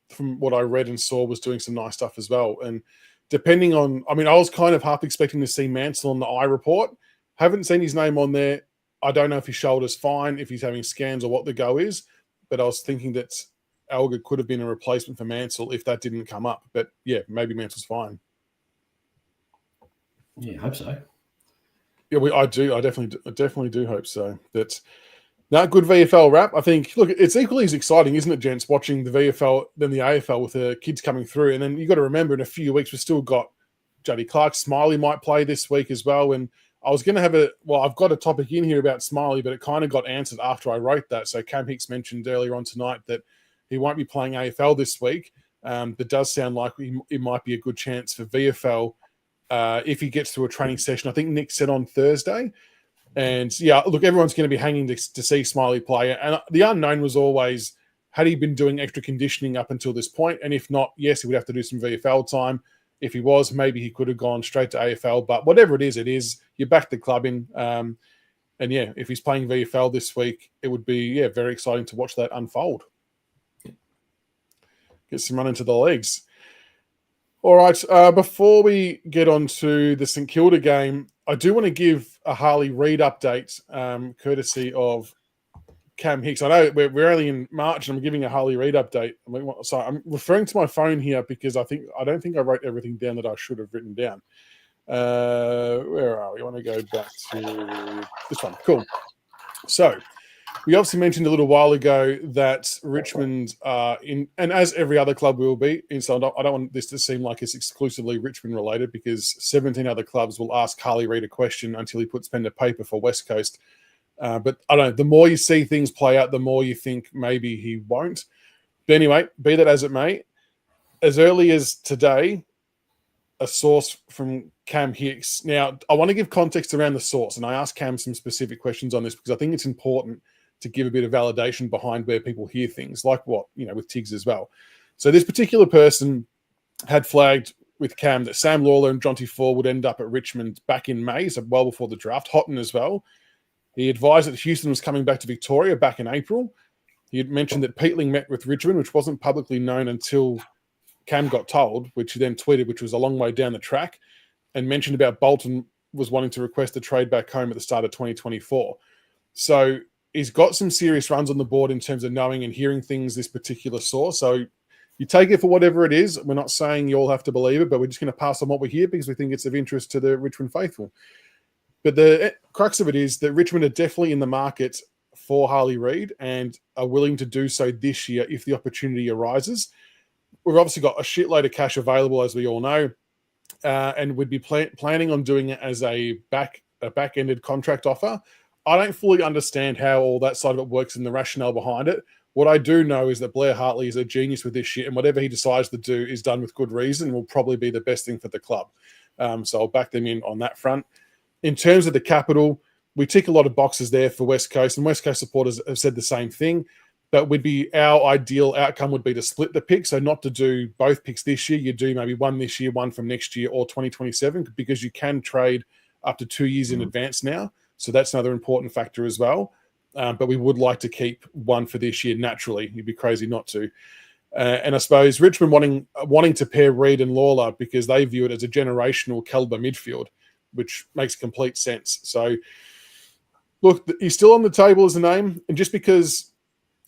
from what I read and saw, was doing some nice stuff as well. And depending on, I was kind of half expecting to see Mansell on the eye report. Haven't seen his name on there. I don't know if his shoulder's fine, if he's having scans or what the go is, but I was thinking that Elgar could have been a replacement for Mansell if that didn't come up. But maybe Mansell's fine. Yeah, I hope so. Yeah, I do. I definitely do hope so. That's not good VFL wrap. I think, look, it's equally as exciting, isn't it, gents, watching the VFL than the AFL with the kids coming through. And then you got to remember, in a few weeks, we've still got Jody Clark. Smiley might play this week as well. And I was going to have I've got a topic in here about Smiley, but it kind of got answered after I wrote that. So Cam Hicks mentioned earlier on tonight that he won't be playing AFL this week. That does sound like it might be a good chance for VFL if he gets through a training session. I think Nick said on Thursday. And look, everyone's going to be hanging to see Smiley play. And the unknown was always, had he been doing extra conditioning up until this point? And if not, yes, he would have to do some VFL time. If he was, maybe he could have gone straight to AFL. But whatever it is. You back the club in. And if he's playing VFL this week, it would be very exciting to watch that unfold. Get some run into the legs. All right, before we get on to the St Kilda game, I do want to give a Harley Reed update, courtesy of Cam Hicks. I know we're only in March, and I'm giving a Harley Reed update. Sorry, I'm referring to my phone here because I don't think I wrote everything down that I should have written down. Where are we? I want to go back to this one. Cool. So we obviously mentioned a little while ago that Richmond and as every other club will be, so I don't want this to seem like it's exclusively Richmond related, because 17 other clubs will ask Harley Reid a question until he puts pen to paper for West Coast. But I don't know, the more you see things play out, the more you think maybe he won't. But anyway, be that as it may, as early as today, a source from Cam Hicks. Now, I want to give context around the source, and I asked Cam some specific questions on this because I think it's important to give a bit of validation behind where people hear things, like with Tiggs as well. So this particular person had flagged with Cam that Sam Lawler and Jonty Ford would end up at Richmond back in May, so well before the draft. Hotton as well. He advised that Houston was coming back to Victoria back in April. He had mentioned that Peatling met with Richmond, which wasn't publicly known until Cam got told, which he then tweeted, which was a long way down the track, and mentioned about Bolton was wanting to request a trade back home at the start of 2024. So he's got some serious runs on the board in terms of knowing and hearing things, this particular source. So you take it for whatever it is. We're not saying you all have to believe it, but we're just going to pass on what we hear because we think it's of interest to the Richmond faithful. But the crux of it is that Richmond are definitely in the market for Harley Reid and are willing to do so this year if the opportunity arises. we've obviously got a shitload of cash available, as we all know, and we'd be planning on doing it as a back-ended contract offer. I don't fully understand how all that side of it works and the rationale behind it. What I do know is that Blair Hartley is a genius with this shit, and whatever he decides to do is done with good reason and will probably be the best thing for the club. So I'll back them in on that front. In terms of the capital, we tick a lot of boxes there for West Coast, and West Coast supporters have said the same thing. But our ideal outcome would be to split the pick, so not to do both picks this year. You do maybe one this year, one from next year, or 2027, because you can trade up to 2 years in advance now. So that's another important factor as well. But we would like to keep one for this year naturally. You'd be crazy not to. And I suppose Richmond wanting to pair Reed and Lawler because they view it as a generational caliber midfield, which makes complete sense. So, look, he's still on the table as a name, and just because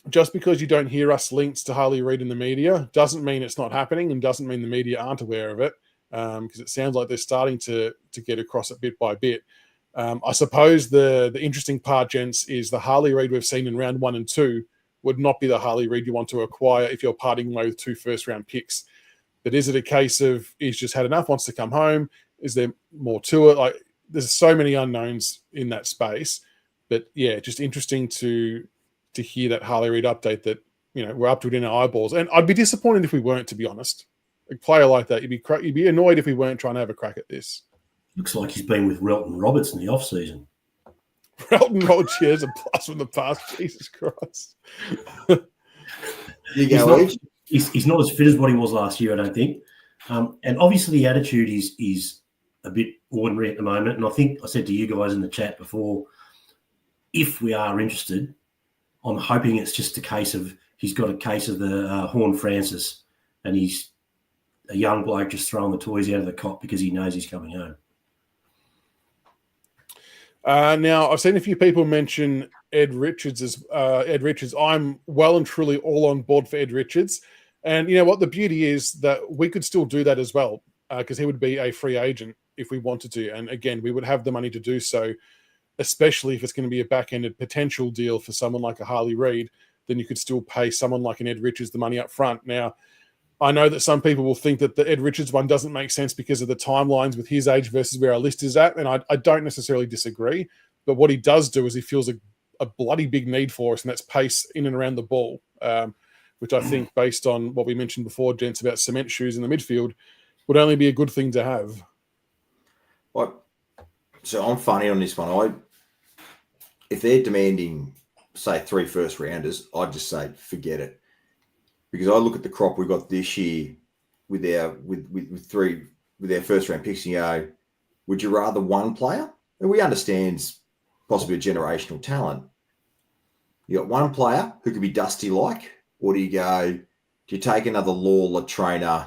you don't hear us linked to Harley Reed in the media doesn't mean it's not happening, and doesn't mean the media aren't aware of it, because it sounds like they're starting to get across it bit by bit. I suppose the interesting part, gents, is the Harley Reed we've seen in round 1 and 2 would not be the Harley Reed you want to acquire if you're parting away with 2 first-round picks. But is it a case of he's just had enough, wants to come home? Is there more to it? Like, there's so many unknowns in that space. But yeah, just interesting to hear that Harley Reed update that, you know, we're up to it in our eyeballs. And I'd be disappointed if we weren't, to be honest. A player like that, you'd be annoyed if we weren't trying to have a crack at this. Looks like he's been with Relton Roberts in the off-season. Relton Roberts, cheers, a plus from the past. Jesus Christ. He's not as fit as what he was last year, I don't think. And obviously the attitude is a bit ordinary at the moment. And I think I said to you guys in the chat before, if we are interested, I'm hoping it's just a case of he's got a case of the Horn Francis and he's a young bloke just throwing the toys out of the cot because he knows he's coming home. Now, I've seen a few people mention Ed Richards. I'm well and truly all on board for Ed Richards. And you know what? The beauty is that we could still do that as well, because he would be a free agent if we wanted to. And again, we would have the money to do so, especially if it's going to be a back-ended potential deal for someone like a Harley Reed. Then you could still pay someone like an Ed Richards the money up front. Now, I know that some people will think that the Ed Richards one doesn't make sense because of the timelines with his age versus where our list is at, and I don't necessarily disagree. But what he does do is he feels a bloody big need for us, and that's pace in and around the ball, which I think, based on what we mentioned before, gents, about cement shoes in the midfield, would only be a good thing to have. So I'm funny on this one. If they're demanding, say, 3 first-rounders, I'd just say forget it. Because I look at the crop we got this year with our first round picks and you go, would you rather one player? And we understand possibly a generational talent. You got one player who could be Dusty like, or do you take another Lawler trainer,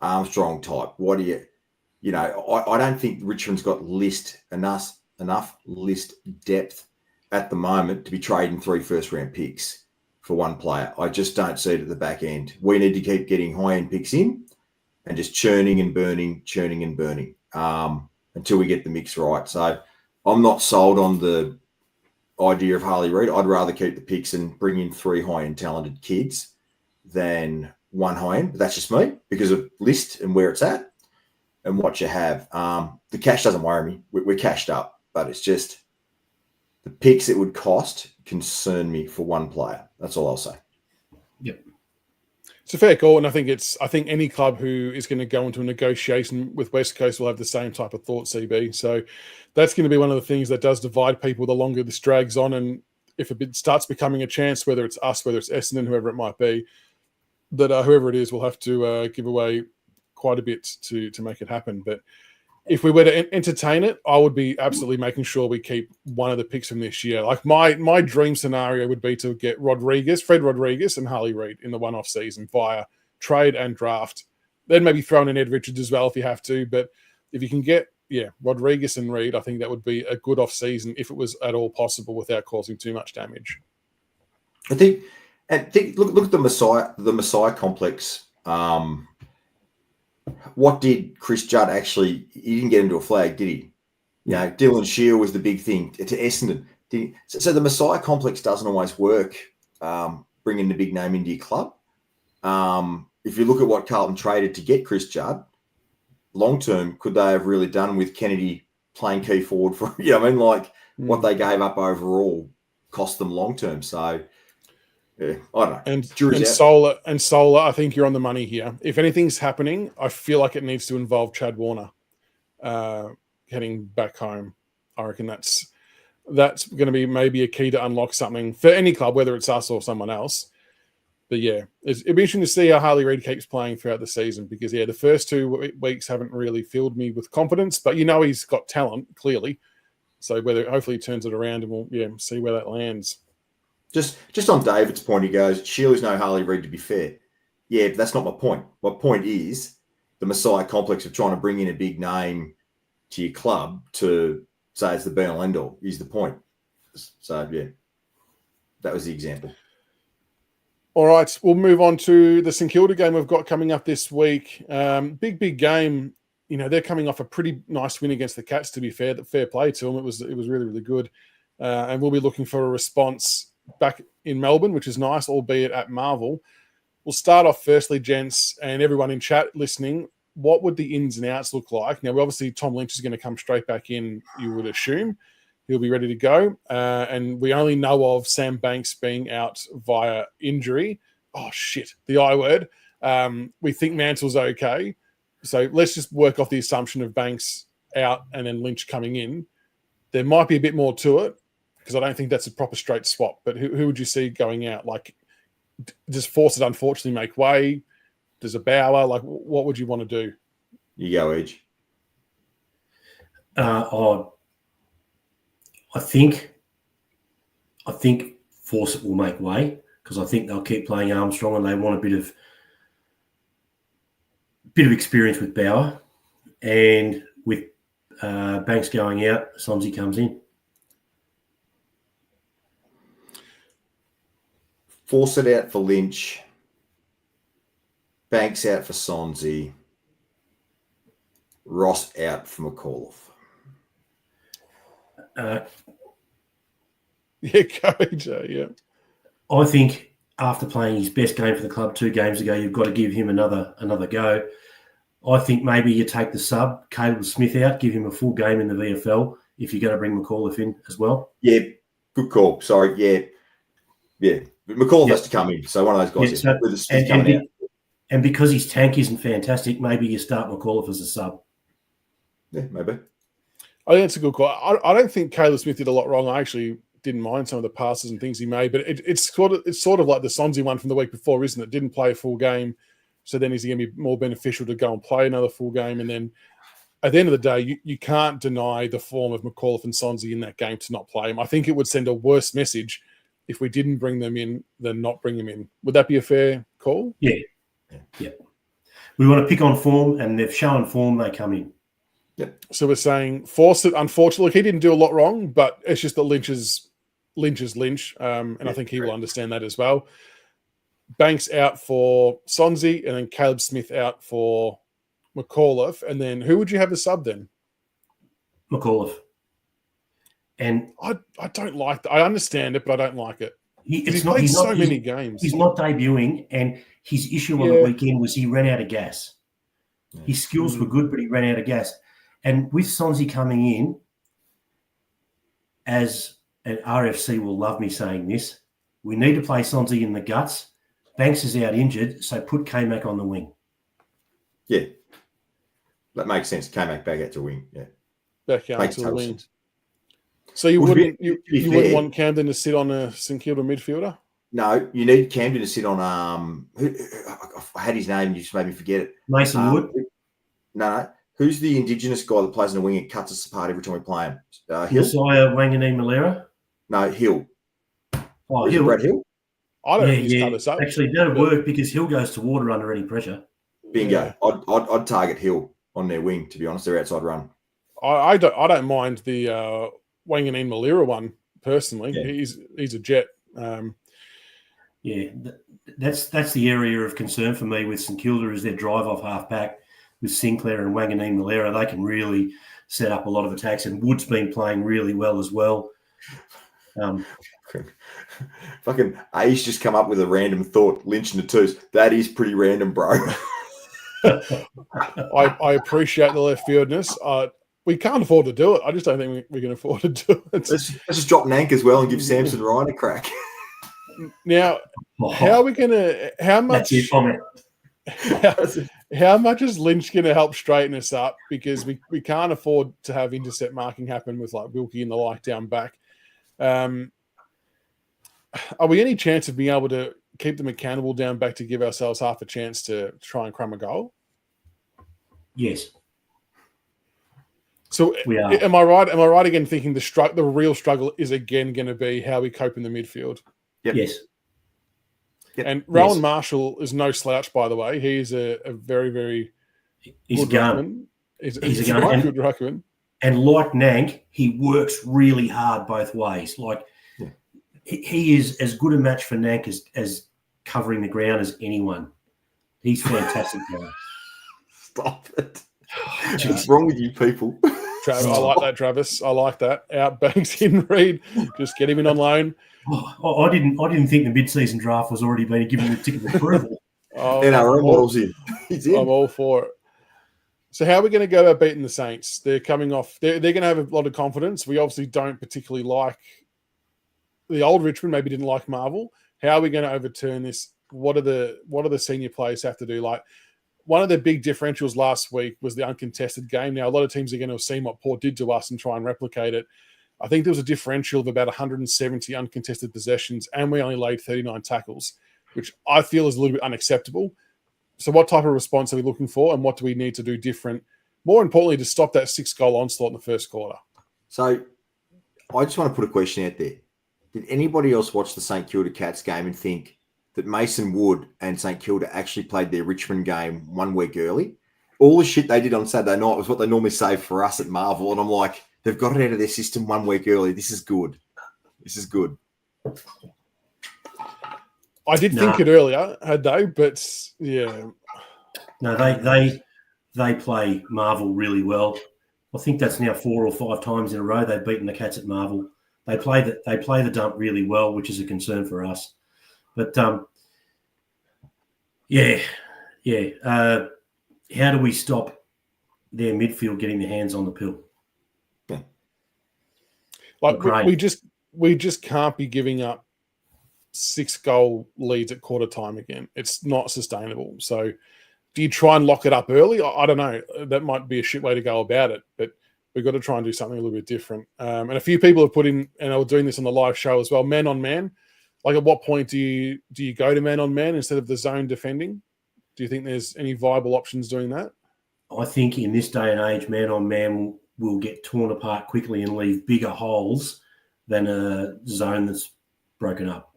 Armstrong type? What do you I don't think Richmond's got enough list depth at the moment to be trading 3 first round picks for one player. I just don't see it at the back end. We need to keep getting high-end picks in and just churning and burning until we get the mix right. So I'm not sold on the idea of Harley Reed. I'd rather keep the picks and bring in 3 high-end talented kids than one high-end. But that's just me because of list and where it's at and what you have. The cash doesn't worry me. We're cashed up, but it's just the picks it would cost concern me for one player. That's all I'll say. Yep. It's a fair call, and I think any club who is going to go into a negotiation with West Coast will have the same type of thought, CB. So that's going to be one of the things that does divide people the longer this drags on, and if it starts becoming a chance, whether it's us, whether it's Essendon, whoever it might be, that whoever it is will have to give away quite a bit to make it happen. But if we were to entertain it, I would be absolutely making sure we keep one of the picks from this year. Like my dream scenario would be to get Fred Rodriguez and Harley Reed in the one-off season via trade and draft. Then maybe throw in an Ed Richards as well if you have to. But if you can get, Rodriguez and Reed, I think that would be a good off-season if it was at all possible without causing too much damage. I think look at the Messiah complex. What did Chris Judd actually? He didn't get him to a flag, did he? Dylan Shield was the big thing to Essendon. So the Messiah complex doesn't always work. Bringing the big name into your club, if you look at what Carlton traded to get Chris Judd, long term, could they have really done with Kennedy playing key forward for, what they gave up overall cost them long term. So, yeah, I don't know. And Solar, I think you're on the money here. If anything's happening, I feel like it needs to involve Chad Warner heading back home. I reckon that's going to be maybe a key to unlock something for any club, whether it's us or someone else. But yeah, it'd be interesting to see how Harley Reed keeps playing throughout the season because, the first 2 weeks haven't really filled me with confidence, but he's got talent, clearly. So hopefully he turns it around and we'll see where that lands. Just on David's point, he goes, Sheila's no Harley Reid, to be fair. Yeah, but that's not my point. My point is the Messiah complex of trying to bring in a big name to your club to say it's the be-all end-all is the point. So, yeah, that was the example. All right, we'll move on to the St Kilda game we've got coming up this week. Big game. They're coming off a pretty nice win against the Cats, to be fair. Fair play to them. It was really, really good. And we'll be looking for a response back in Melbourne, which is nice, albeit at Marvel. We'll start off firstly, gents, and everyone in chat listening. What would the ins and outs look like? Now, obviously, Tom Lynch is going to come straight back in, you would assume. He'll be ready to go. And we only know of Sam Banks being out via injury. Oh, shit, the I word. We think Mantle's okay. So let's just work off the assumption of Banks out and then Lynch coming in. There might be a bit more to it because I don't think that's a proper straight swap. But who would you see going out? Like, does Fawcett unfortunately make way? Does a Bauer? Like, what would you want to do? You go, Edge. I think Fawcett will make way because I think they'll keep playing Armstrong and they want a bit of experience with Bauer, and with Banks going out, Sonsie comes in. Fawcett out for Lynch. Banks out for Sonsie. Ross out for McAuliffe. Joe, yeah. I think after playing his best game for the club 2 games ago, you've got to give him another go. I think maybe you take the sub, Caleb Smith out, give him a full game in the VFL if you're going to bring McAuliffe in as well. Yeah, good call. Sorry, yeah. But McAuliffe has to come in, so one of those guys with Smith coming out. And because his tank isn't fantastic, maybe you start McAuliffe as a sub. Yeah, maybe. I think it's a good call. I don't think Caleb Smith did a lot wrong. I actually didn't mind some of the passes and things he made, but it's sort of like the Sonsie one from the week before, isn't it? Didn't play a full game, so then is it going to be more beneficial to go and play another full game? And then at the end of the day, you can't deny the form of McAuliffe and Sonsie in that game to not play him. I think it would send a worse message if we didn't bring them in than not bring them in. Would that be a fair call? Yeah. We want to pick on form, and they've shown form, they come in. Yep. So we're saying Fawcett, unfortunately, he didn't do a lot wrong, but it's just that Lynch is Lynch. And I think he will understand that as well. Banks out for Sonsie, and then Caleb Smith out for McAuliffe. And then who would you have as sub then? McAuliffe. And I don't like that. I understand it, but I don't like it. He's not so many games. He's not debuting, and his issue on the weekend was he ran out of gas. His skills were good, but he ran out of gas. And with Sonsie coming in, as an RFC will love me saying this, we need to play Sonsie in the guts. Banks is out injured, so put K-Mac on the wing. Yeah. That makes sense. K-Mac back out to wing. Yeah. Back out to the wing. Sense. So you wouldn't want Camden to sit on a St Kilda midfielder? No, you need Camden to sit on I had his name, you just made me forget it. Mason Wood? No. Who's the Indigenous guy that plays in the wing and cuts us apart every time we play him? Hill? Messiah Wangani Malera? No, Hill. Oh, Hill. Brad Hill? I don't think he's cut us up. Actually, that'd work because Hill goes to water under any pressure. Bingo. Yeah. I'd target Hill on their wing, to be honest. Their outside run. I don't mind the Wangani Malera one personally. Yeah. He's a jet. That's the area of concern for me with St Kilda is their drive off half back with Sinclair and Wangani Malera. They can really set up a lot of attacks, and Wood's been playing really well as well. Fucking Ace just come up with a random thought, Lynch into twos. That is pretty random, bro. I appreciate the left fieldness. We can't afford to do it. I just don't think we can afford to do it. Let's just drop Nank as well and give Samson Ryan a crack. Now, how are we going to? How much? How much is Lynch going to help straighten us up? Because we can't afford to have intercept marking happen with like Wilkie and the like down back. Are we any chance of being able to keep them accountable down back to give ourselves half a chance to try and crumb a goal? Yes. So we are. Am I right? Am I right again thinking the real struggle is again going to be how we cope in the midfield? Yep. Yes. Yep. And Rowan Marshall is no slouch, by the way. He's a very, very good ruckman. He's a very good ruckman. And like Nank, he works really hard both ways. Like he is as good a match for Nank as covering the ground as anyone. He's fantastic. Stop it. What's wrong with you people? I like that, Travis. I like that. Out Banks in Reed. Just get him in on loan. I didn't think the mid-season draft was already being given the ticket of approval. NRL model's in. He's in. I'm all for it. So how are we going to go about beating the Saints? They're coming off. They're going to have a lot of confidence. We obviously don't particularly like the old Richmond. Maybe didn't like Marvel. How are we going to overturn this? What are the senior players have to do? Like one of the big differentials last week was the uncontested game. Now a lot of teams are going to have seen what Port did to us and try and replicate it. I think there was a differential of about 170 uncontested possessions, and we only laid 39 tackles, which I feel is a little bit unacceptable. So what type of response are we looking for, and what do we need to do different? More importantly, to stop that 6-goal onslaught in the first quarter. So I just want to put a question out there. Did anybody else watch the St Kilda Cats game and think that Mason Wood and St Kilda actually played their Richmond game 1 week early? All the shit they did on Saturday night was what they normally say for us at Marvel, and I'm like, they've got it out of their system 1 week early. This is good. This is good. I did think it earlier, had they? But yeah. No, they play Marvel really well. I think that's now 4 or 5 times in a row they've beaten the Cats at Marvel. They play the dump really well, which is a concern for us. But how do we stop their midfield getting their hands on the pill? Yeah. Like we just can't be giving up 6-goal leads at quarter time again. It's not sustainable. So do you try and lock it up early? I don't know. That might be a shit way to go about it, but we've got to try and do something a little bit different. And a few people have put in, and I was doing this on the live show as well, man on man. Like at what point do you go to man on man instead of the zone defending? Do you think there's any viable options doing that? I think in this day and age, man on man will get torn apart quickly and leave bigger holes than a zone that's broken up.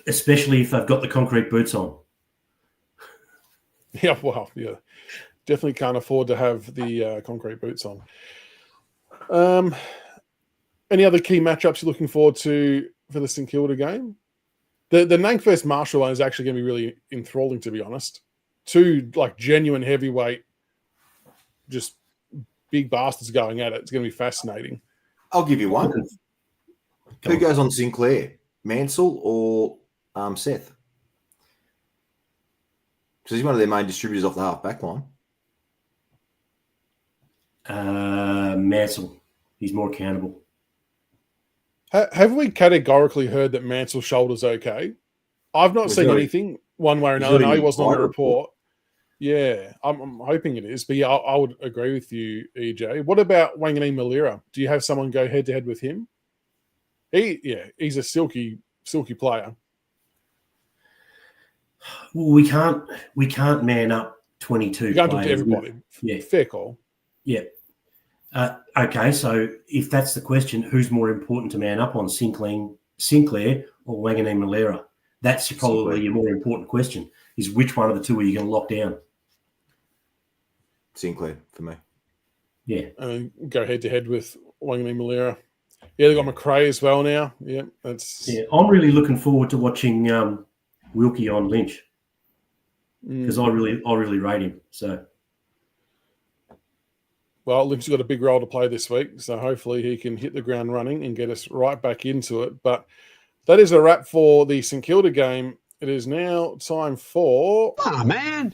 Especially if they've got the concrete boots on. Yeah, well, yeah. Definitely can't afford to have the concrete boots on. Any other key matchups you're looking forward to for the St Kilda game? The Nank versus Marshall one is actually going to be really enthralling, to be honest. 2 like genuine heavyweight, just big bastards going at it. It's going to be fascinating. I'll give you one. Who goes on Sinclair? Mansell or Seth? Because he's one of their main distributors off the half-back line. Mansell. He's more accountable. Have we categorically heard that Mansell's shoulder's okay? I've not seen anything one way or another. No, he wasn't on the report. Yeah, I'm hoping it is. But yeah, I would agree with you, EJ. What about Wangani Malira? Do you have someone go head-to-head with him? He's a silky player. Well, we can't man up 22 You can't players. do to everybody. Yeah. Fair call. Yeah. Okay, so if that's the question, who's more important to man up on, Sinclair or Wangani Malira? That's probably your more important question, is which one of the two are you going to lock down? Sinclair, for me. Yeah. Go head-to-head with Wangani Malira. Yeah, they've got McRae as well now. Yeah, I'm really looking forward to watching Wilkie on Lynch because I really rate him. So Well, Limp's got a big role to play this week, so hopefully he can hit the ground running and get us right back into it. But that is a wrap for the St Kilda game. It is now time for... Come on, man.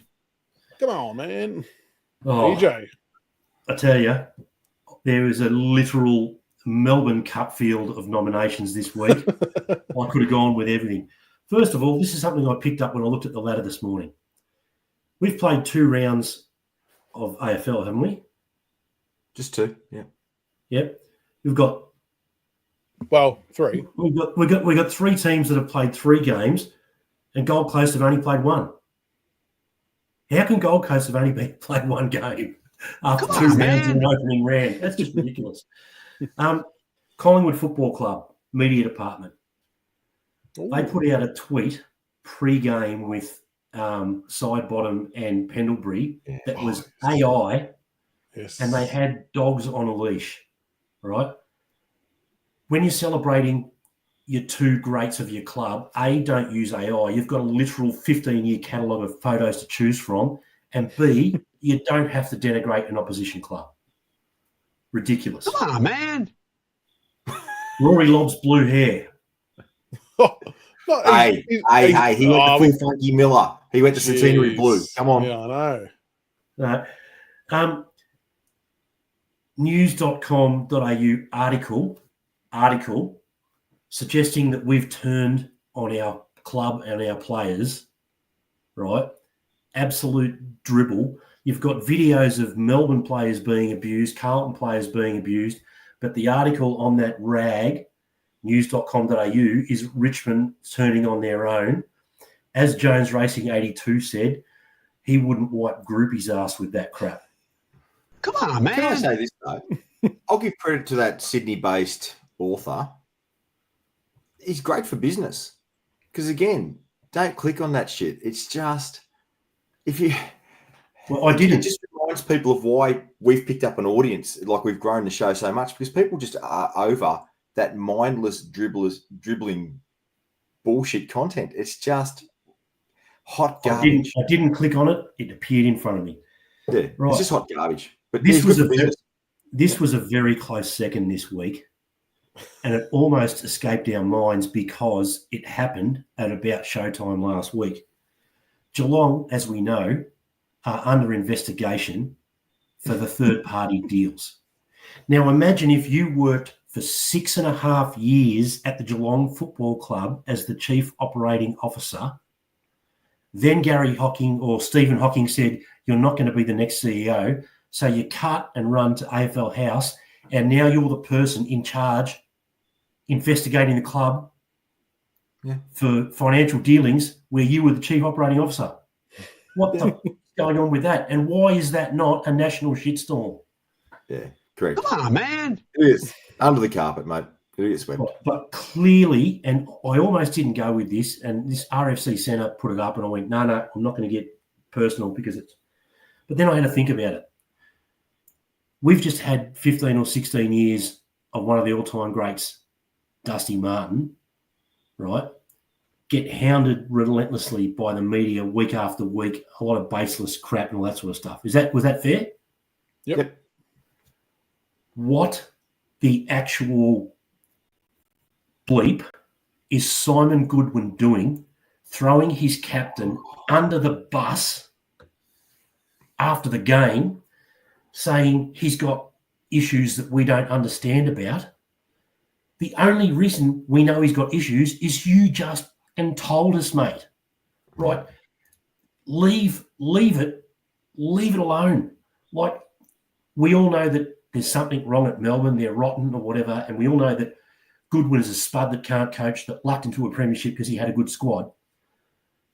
Come on, man. Oh, PJ. I tell you, there is a literal Melbourne Cup field of nominations this week. I could have gone with everything. First of all, this is something I picked up when I looked at the ladder this morning. We've played 2 rounds of AFL, haven't we? Just 2, yeah. Yep. We've got 3. We've got 3 teams that have played 3 games, and Gold Coast have only played 1. How can Gold Coast have only played 1 game after 2 rounds in an opening round? That's just ridiculous. Collingwood Football Club media department. Ooh. They put out a tweet pre-game with Sidebottom and Pendlebury that was AI, and they had dogs on a leash, right? When you're celebrating your 2 greats of your club, A, don't use AI. You've got a literal 15-year catalogue of photos to choose from, and B, you don't have to denigrate an opposition club. Ridiculous. Come on, man. Rory Lobb's blue hair. Hey, he went to full Funky Miller. He went to Centenary Blue. Come on. Yeah, I know. News.com.au article suggesting that we've turned on our club and our players, right? Absolute dribble. You've got videos of Melbourne players being abused, Carlton players being abused, but the article on that rag, news.com.au, is Richmond turning on their own. As Jones Racing 82 said, he wouldn't wipe Groupie's ass with that crap. Come on, man. Can I say this, though? I'll give credit to that Sydney-based author. He's great for business. Because, again, don't click on that shit. It's just, if you... Well, I didn't. It just reminds people of why we've picked up an audience, like we've grown the show so much, because people just are over that mindless dribbling bullshit content. It's just hot garbage. I didn't click on it. It appeared in front of me. Yeah, right. It's just hot garbage. But this was a very close second this week, and it almost escaped our minds because it happened at about showtime last week. Geelong, as we know, are under investigation for the third-party deals. Now, imagine if you worked for 6.5 years at the Geelong Football Club as the chief operating officer. Then Gary Hocking or Stephen Hocking said, you're not going to be the next CEO. So you cut and run to AFL House, and now you're the person in charge investigating the club for financial dealings where you were the chief operating officer. What the is going on with that? And why is that not a national shitstorm? Yeah, correct. Come on, man. It is. Under the carpet, mate. It is swept. But clearly, and I almost didn't go with this, and this RFC Centre put it up, and I went, no, I'm not going to get personal because it's... But then I had to think about it. We've just had 15 or 16 years of one of the all-time greats, Dusty Martin, right, get hounded relentlessly by the media week after week, a lot of baseless crap and all that sort of stuff. Was that fair? Yep. What the actual bleep is Simon Goodwin doing, throwing his captain under the bus after the game, saying he's got issues that we don't understand about? The only reason we know he's got issues is you just told us, mate. Right? Leave it alone. Like, we all know that there's something wrong at Melbourne, they're rotten or whatever, and we all know that Goodwin is a spud that can't coach, that lucked into a premiership because he had a good squad.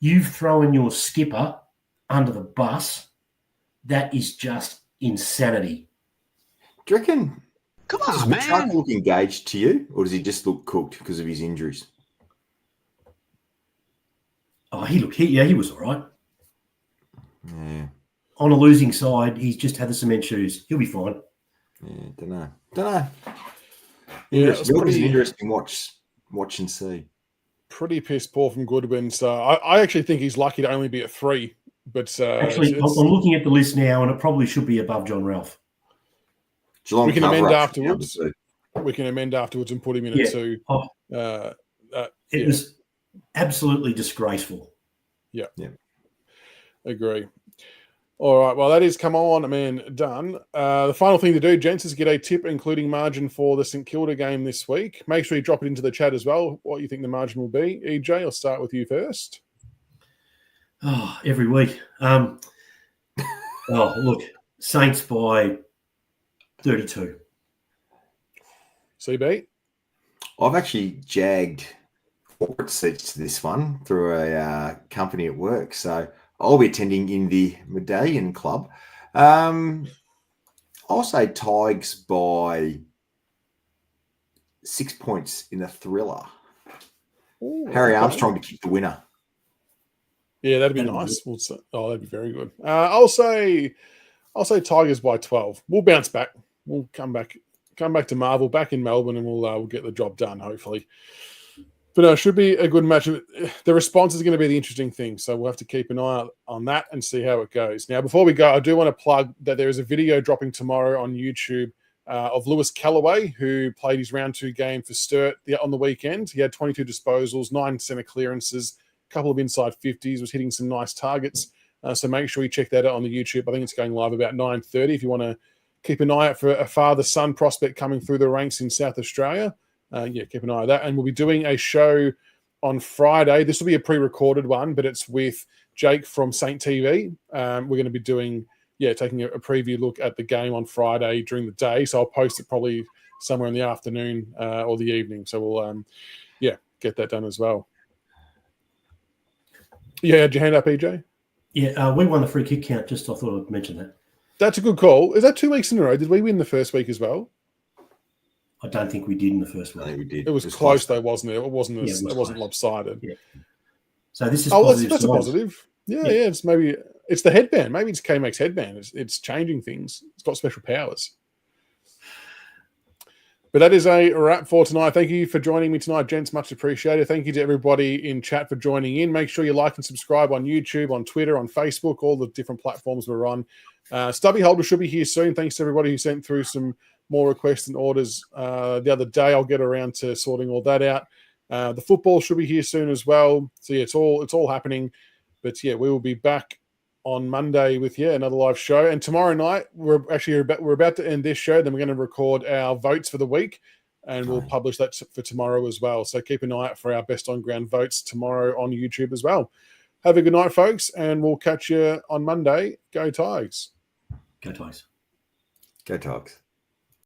You've thrown your skipper under the bus. That is just insanity. Do you reckon... Come on, does man. Petrarch look engaged to you, or does he just look cooked because of his injuries? Oh, he was all right. Yeah. On a losing side, he's just had the cement shoes. He'll be fine. Yeah, don't know. Yeah, it's an interesting watch and see. Pretty piss poor from Goodwin. So I actually think he's lucky to only be at 3. But actually, I'm looking at the list now, and it probably should be above John Ralph. Geelong We can cover amend up for the afterwards. under two. We can amend afterwards and put him in Yeah. at 2. It was absolutely disgraceful. Yeah. Yeah. Agree. All right. Well, that is come on, man, done. The final thing to do, gents, is get a tip, including margin for the St Kilda game this week. Make sure you drop it into the chat as well, what you think the margin will be. EJ, I'll start with you first. Oh, every week. Look, Saints by 32. CB? I've actually jagged corporate seats to this one through a company at work. So I'll be attending in the Medallion Club. I'll say Tigers by 6 points in a thriller. Ooh, Harry okay. Armstrong to kick the winner. Yeah, that'd be nice. That'd be very good. I'll say Tigers by 12. We'll bounce back. We'll come back to Marvel, back in Melbourne, and we'll get the job done, hopefully. But no, it should be a good match. The response is going to be the interesting thing, so we'll have to keep an eye on that and see how it goes. Now, before we go, I do want to plug that there is a video dropping tomorrow on YouTube of Lewis Callaway, who played his round 2 game for Sturt on the weekend. He had 22 disposals, 9 centre clearances, a couple of inside 50s, was hitting some nice targets. So make sure you check that out on the YouTube. I think it's going live about 9:30 if you want to keep an eye out for a father-son prospect coming through the ranks in South Australia. Keep an eye on that. And we'll be doing a show on Friday. This will be a pre-recorded one, but it's with Jake from St TV. We're going to be doing, taking a preview look at the game on Friday during the day. So I'll post it probably somewhere in the afternoon or the evening. So we'll, get that done as well. Yeah, had your hand up, EJ? Yeah, we won the free kick count. I thought I'd mention that. That's a good call. Is that 2 weeks in a row? Did we win the first week as well? I don't think we did in the first I one. think we did. It was close though, wasn't it? It wasn't. Yeah, It wasn't lopsided. Yeah. So this is positive. That's a signs. positive. Yeah. It's the headband. Maybe it's K-Max headband. It's changing things. It's got special powers. But that is a wrap for tonight. Thank you for joining me tonight, gents. Much appreciated. Thank you to everybody in chat for joining in. Make sure you like and subscribe on YouTube, on Twitter, on Facebook, all the different platforms we're on. Stubby Holder should be here soon. Thanks to everybody who sent through some more requests and orders the other day. I'll get around to sorting all that out. The football should be here soon as well. So it's all happening. But we will be back on Monday with another live show. And tomorrow night we're about to end this show. Then we're going to record our votes for the week, and we'll publish that for tomorrow as well. So keep an eye out for our best on ground votes tomorrow on YouTube as well. Have a good night, folks, and we'll catch you on Monday. Go Tigers. Go Tigers. Go Tigers.